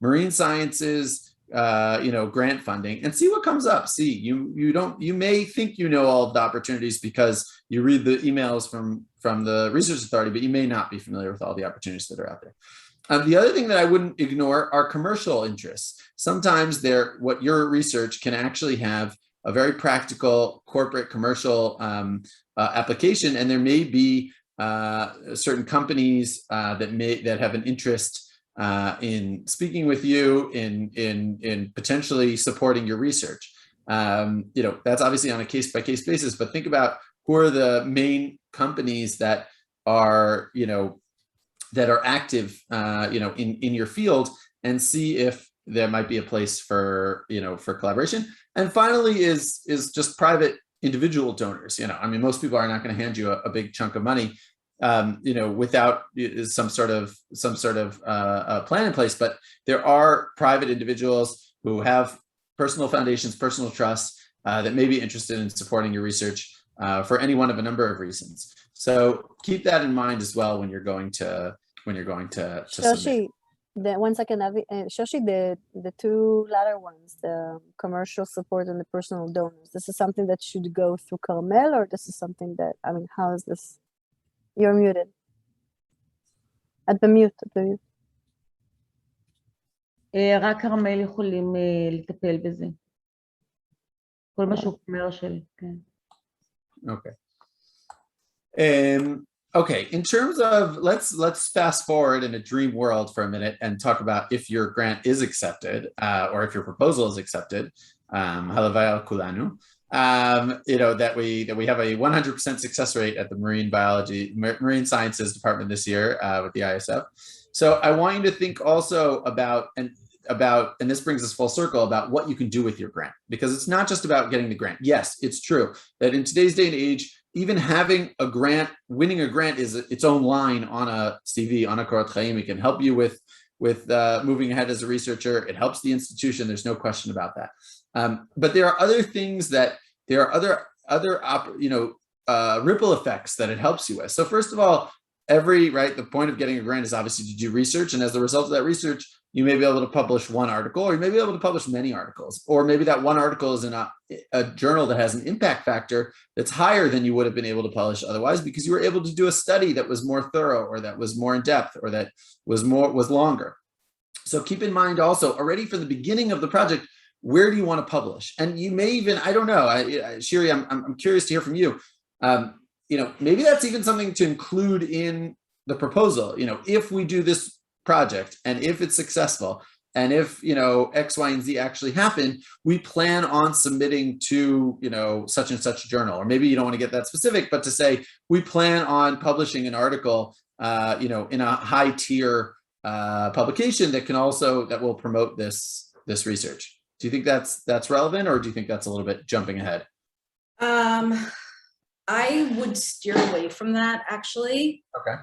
S2: marine sciences, grant funding, and see what comes up. See, you may think you know all of the opportunities because you read the emails from the Research Authority, but you may not be familiar with all the opportunities that are out there. The other thing that I wouldn't ignore are commercial interests. Sometimes what your research can actually have a very practical corporate commercial application, and there may be certain companies that have an interest in speaking with you, in potentially supporting your research. That's obviously on a case-by-case basis, but think about who are the main companies that are active, in your field, and see if there might be a place for collaboration. And finally is just private individual donors. Most people are not going to hand you a big chunk of money, without some sort of plan in place. But there are private individuals who have personal foundations, personal trusts that may be interested in supporting your research for any one of a number of reasons. So keep that in mind as well when you're going to
S7: Shoshi, one second, Avi. Shoshi, the two latter ones, the commercial support and the personal donors, this is something that should go through Carmel, or this is something that, how is this? You're muted. את במute.
S8: רק כרמל יכולים לטפל בזה. כל מה שהוא commercial, כן.
S2: Okay. Okay, in terms of, let's fast forward in a dream world for a minute and talk about if your grant is accepted, or if your proposal is accepted. Halavai al kulanu. That we have a 100% success rate at the Marine Sciences Department this year with the ISF. So I want you to think also about, and this brings us full circle, about what you can do with your grant, because it's not just about getting the grant. Yes, it's true that in today's day and age, even having a grant, winning a grant is its own line on a CV, on a Korat Chaim. It can help you with moving ahead as a researcher. It helps the institution. There's no question about that. But there are other things ripple effects that it helps you with. So first of all, the point of getting a grant is obviously to do research. And as a result of that research, you may be able to publish one article, or you may be able to publish many articles, or maybe that one article is in a journal that has an impact factor that's higher than you would have been able to publish otherwise, because you were able to do a study that was more thorough, or that was more in depth, or that was longer. So keep in mind also, already from the beginning of the project, where do you want to publish? And you may even, I don't know, Shiri, I'm curious to hear from you. Maybe that's even something to include in the proposal. If we do this project, and if it's successful, and if X, Y, and Z actually happen, we plan on submitting to such and such journal. Or maybe you don't want to get that specific, but to say we plan on publishing an article in a high tier publication that will promote this research. Do you think that's relevant, or do you think that's a little bit jumping ahead?
S3: I would steer away from that, actually.
S2: Okay.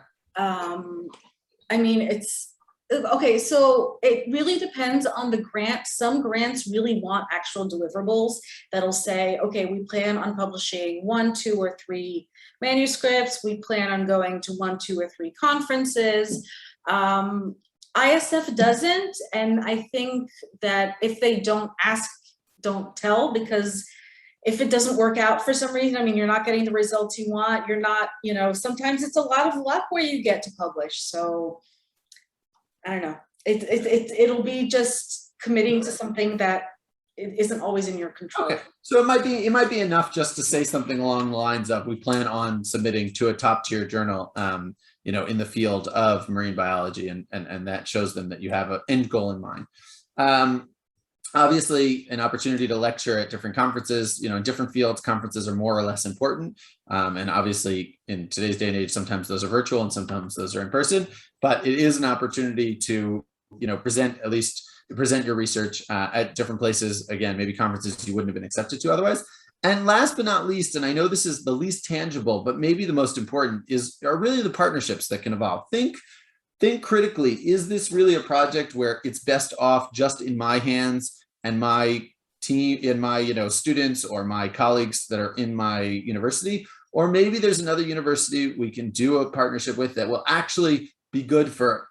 S3: It's okay. So it really depends on the grant. Some grants really want actual deliverables that'll say, okay, we plan on publishing 1, 2, or 3 manuscripts. We plan on going to 1, 2, or 3 conferences. ISF doesn't, and I think that if they don't ask, don't tell, because if it doesn't work out for some reason, you're not getting the results you want, you're not, sometimes it's a lot of luck where you get to publish. So I don't know, it'll be just committing to something that it isn't always in your control.
S2: Okay, so it might be enough just to say something along the lines of, we plan on submitting to a top tier journal, in the field of marine biology, and that shows them that you have an end goal in mind. Obviously, an opportunity to lecture at different conferences, in different fields, conferences are more or less important. And obviously, in today's day and age, sometimes those are virtual and sometimes those are in person. But it is an opportunity to, present your research at different places. Again, maybe conferences you wouldn't have been accepted to otherwise. And last but not least, and I know this is the least tangible, but maybe the most important, are really the partnerships that can evolve. Think critically, is this really a project where it's best off just in my hands and my team, in my students or my colleagues that are in my university? Or maybe there's another university we can do a partnership with that will actually be good for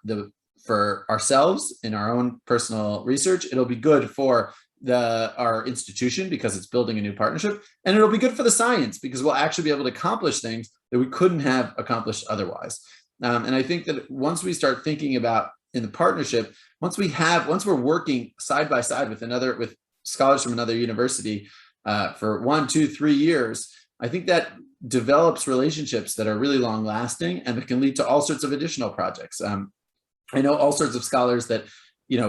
S2: ourselves in our own personal research. It'll be good for our institution because it's building a new partnership, and it'll be good for the science because we'll actually be able to accomplish things that we couldn't have accomplished otherwise. And I think that once we start thinking about in the partnership, once we're working side by side with scholars from another university for 1, 2, 3 years, I think that develops relationships that are really long lasting and that can lead to all sorts of additional projects. I know all sorts of scholars that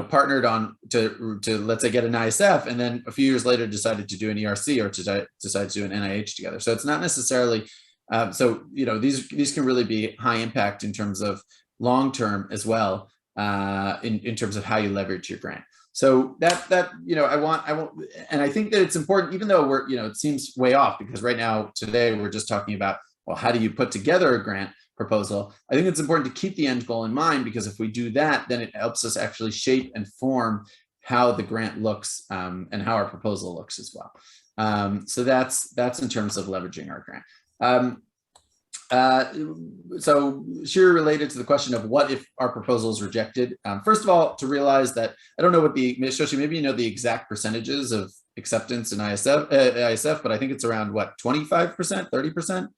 S2: partnered on to let's say get an ISF, and then a few years later decided to do an ERC or decided to do an NIH together. So it's not necessarily these can really be high impact in terms of long term as well, in terms of how you leverage your grant. So that I want, and I think that it's important, even though we're it seems way off because right now today we're just talking about, well, how do you put together a grant proposal? I think it's important to keep the end goal in mind, because if we do that, then it helps us actually shape and form how the grant looks, and how our proposal looks as well. So that's in terms of leveraging our grant. So Shiri, related to the question of what if our proposal is rejected, first of all, to realize that I don't know what Shoshi, maybe you know the exact percentages of acceptance in ISF, but I think it's around what, 25%, 30%?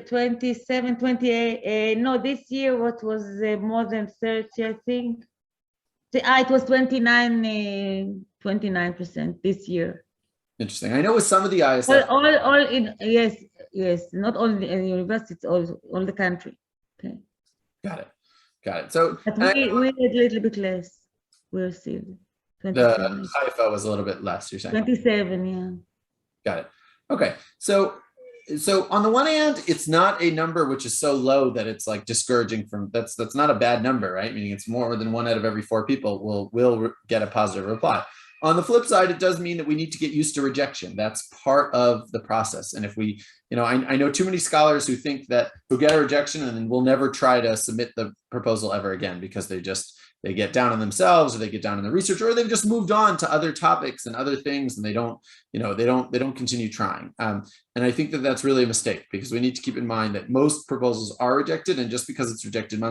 S8: 27, 28. No, this year what was more than 30, I think. It was 29% this year.
S2: Interesting. I know with some of the ISF.
S8: All in, yes, not only in the university, it's all the country. Okay.
S2: Got it. So
S8: but we had a little bit less. We're still
S2: 27. The Haifa was a little bit less, you're saying?
S8: 27, yeah.
S2: Got it. Okay. So on the one hand, it's not a number which is so low that it's like discouraging from, that's not a bad number, right? Meaning it's more than 1 out of every 4 people will get a positive reply. On the flip side, it does mean that we need to get used to rejection. That's part of the process. And if we, I know too many scholars who get a rejection and then will never try to submit the proposal ever again because they get down on themselves, or they get down in the research, or they've just moved on to other topics and other things, and they don't continue trying. And I think that that's really a mistake, because we need to keep in mind that most proposals are rejected, and just because it's rejected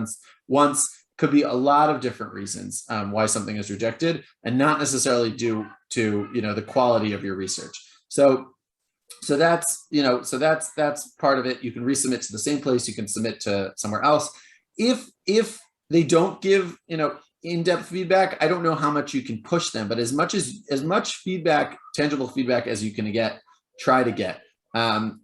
S2: once could be a lot of different reasons why something is rejected, and not necessarily due to the quality of your research. So that's part of it. You can resubmit to the same place. You can submit to somewhere else. If they don't give in-depth feedback, I don't know how much you can push them, but as much feedback, tangible feedback as you can get, try to get, and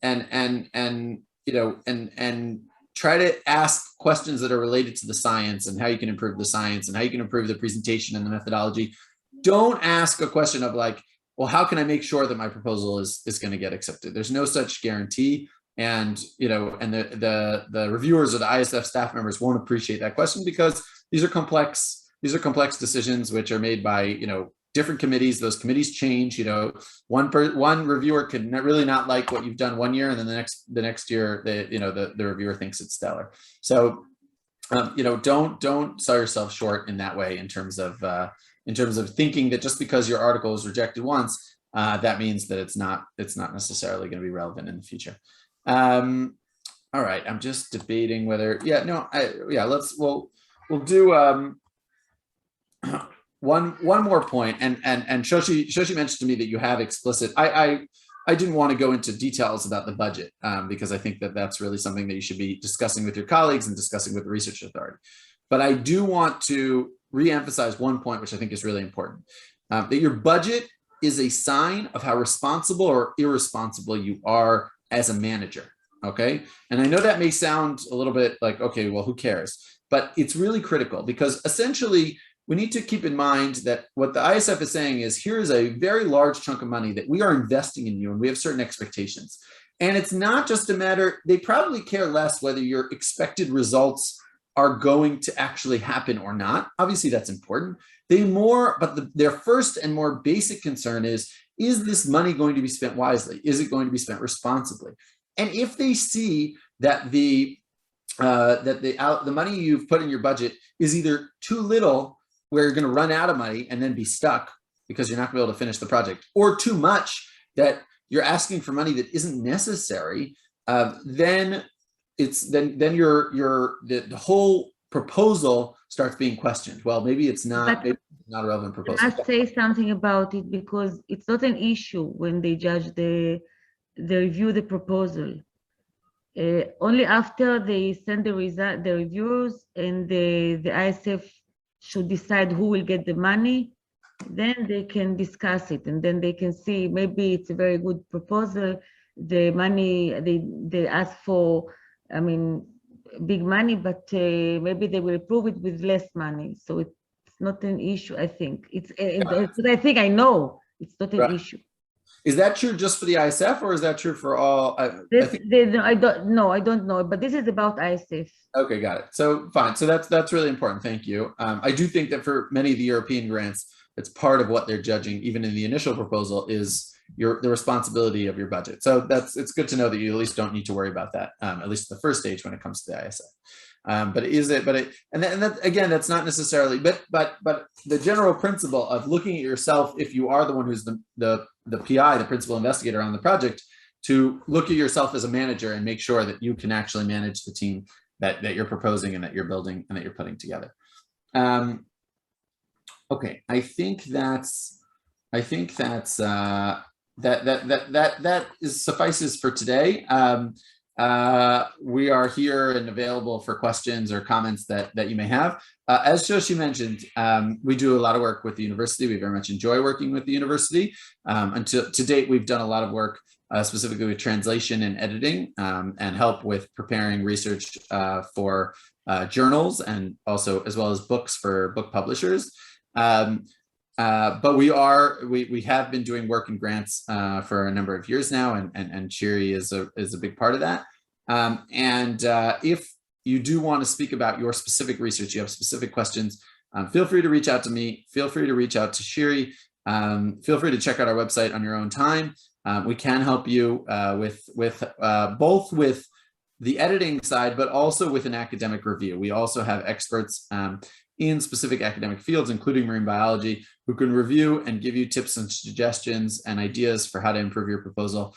S2: try to ask questions that are related to the science and how you can improve the science and how you can improve the presentation and the methodology. Don't ask a question of like, well, how can I make sure that my proposal is going to get accepted? There's no such guarantee. And, the reviewers or the ISF staff members won't appreciate that question, because these are complex decisions which are made by, different committees. Those committees change. One reviewer could really not like what you've done one year, and then the next year, the reviewer thinks it's stellar. So, don't sell yourself short in that way, in terms of thinking that just because your article is rejected once, that means that it's not necessarily going to be relevant in the future. All right, I'm just debating whether, we'll do one more point, and Shoshi mentioned to me that you have explicit. I didn't want to go into details about the budget, because I think that that's really something that you should be discussing with your colleagues and discussing with the research authority. But I do want to re-emphasize one point, which I think is really important, that your budget is a sign of how responsible or irresponsible you are as a manager. Okay. And I know that may sound a little bit like, okay, well, who cares? But it's really critical, because essentially we need to keep in mind that what the ISF is saying is, here is a very large chunk of money that we are investing in you, and we have certain expectations. And it's not just a matter, they probably care less whether your expected results are going to actually happen or not. Obviously, that's important. Their first and more basic concern is this money going to be spent wisely? Is it going to be spent responsibly? And if they see that the money you've put in your budget is either too little, where you're going to run out of money and then be stuck because you're not going to be able to finish the project, or too much that you're asking for money that isn't necessary, then the whole proposal starts being questioned. Well, maybe it's not a relevant proposal.
S8: I must say something about it, because it's not an issue when they judge they review the proposal. Only after they send the reviews, and the ISF should decide who will get the money, then they can discuss it, and then they can see maybe it's a very good proposal. The money they ask for, I mean, big money, but maybe they will approve it with less money. So it's not an issue, I think. I know it's not an issue.
S2: Is that true just for the ISF, or is that true for all? I
S8: don't know, but this is about ISF.
S2: Okay, got it. So fine. So that's really important. Thank you. I do think that for many of the European grants, it's part of what they're judging, even in the initial proposal, is the responsibility of your budget. So it's good to know that you at least don't need to worry about that, at least the first stage when it comes to the ISF. That's not necessarily, but the general principle of looking at yourself, if you are the one who's the PI, the principal investigator on the project, to look at yourself as a manager and make sure that you can actually manage the team that you're proposing and that you're building and that you're putting together. Okay, I think that suffices for today. We are here and available for questions or comments that you may have. As Shoshi mentioned, we do a lot of work with the university. We very much enjoy working with the university. To date, we've done a lot of work specifically with translation and editing, and help with preparing research for journals, and also as well as books for book publishers. But we have been doing work in grants for a number of years now, and Shiri is a big part of that. If you do want to speak about your specific research, you have specific questions, feel free to reach out to me, feel free to reach out to Shiri, feel free to check out our website on your own time. We can help you both with the editing side, but also with an academic review. We also have experts in specific academic fields, including marine biology, who can review and give you tips and suggestions and ideas for how to improve your proposal.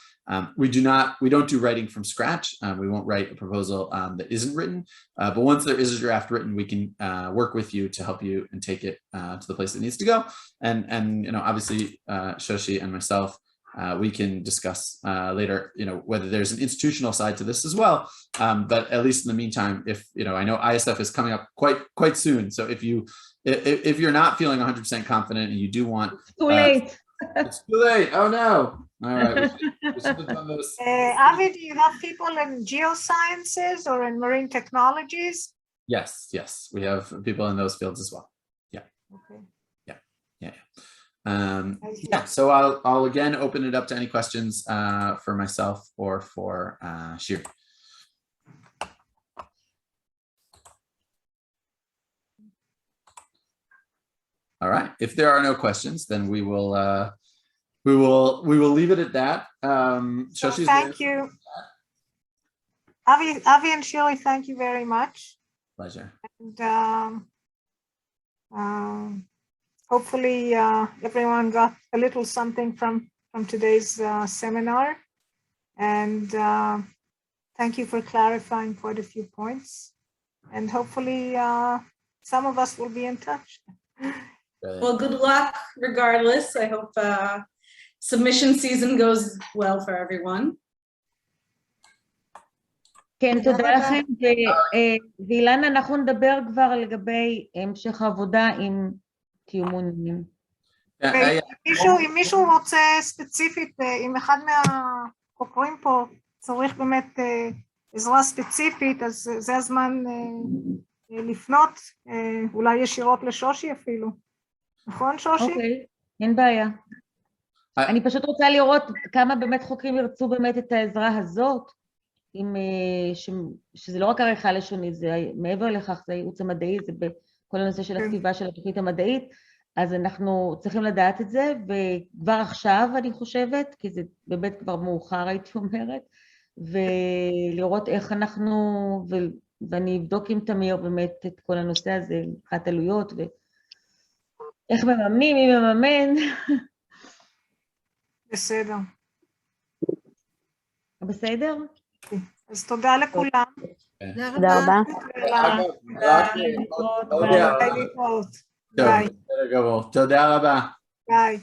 S2: We don't do writing from scratch. We won't write a proposal that isn't written, but once there is a draft written, we can work with you to help you and take it to the place it needs to go. And obviously, Shoshi and myself, we can discuss later, whether there's an institutional side to this as well. But at least in the meantime, if I know ISF is coming up quite soon. So if you're not feeling 100% confident and you do want,
S8: it's too late.
S2: It's too late. Oh no! All right. We should have done this.
S1: Avi, do you have people in geosciences or in marine technologies?
S2: Yes, we have people in those fields as well. Yeah.
S1: Okay.
S2: So I'll again open it up to any questions for myself or for Shiri. All right. If there are no questions, then we will leave it at that.
S1: Thank you, Avi and Shiri. Thank you very much.
S2: Pleasure.
S1: And hopefully everyone got a little something from today's seminar, and thank you for clarifying quite a few points, and hopefully some of us will be in touch.
S3: Well, good luck regardless. I hope submission season goes well for everyone.
S8: כן, תודה לכם, ואילנה, אנחנו נדבר כבר לגבי המשך העבודה עם קיומונים.
S1: אם מישהו רוצה ספציפית, אם אחד מהחוקרים פה צריך באמת עזרה ספציפית, אז זה הזמן לפנות, אולי ישירות לשושי אפילו. נכון, שושי?
S8: אוקיי, אין בעיה. אני פשוט רוצה לראות כמה באמת חוקרים ירצו באמת את העזרה הזאת, שזה לא רק עריכה לשונית, זה מעבר לכך, זה הייעוץ המדעי, זה בכל הנושא של הכתיבה של התוכנית המדעית, אז אנחנו צריכים לדעת את זה, וכבר עכשיו אני חושבת, כי זה באמת כבר מאוחר הייתי אומרת, ולראות איך אנחנו, ואני אבדוק עם תמיר באמת את כל הנושא הזה, מבחינת עלויות, ואיך מממנים, מי מממן.
S1: בסדר.
S8: בסדר?
S1: אז תודה לכולם.
S7: תודה רבה.
S1: ביי.
S2: תודה רבה.
S1: ביי.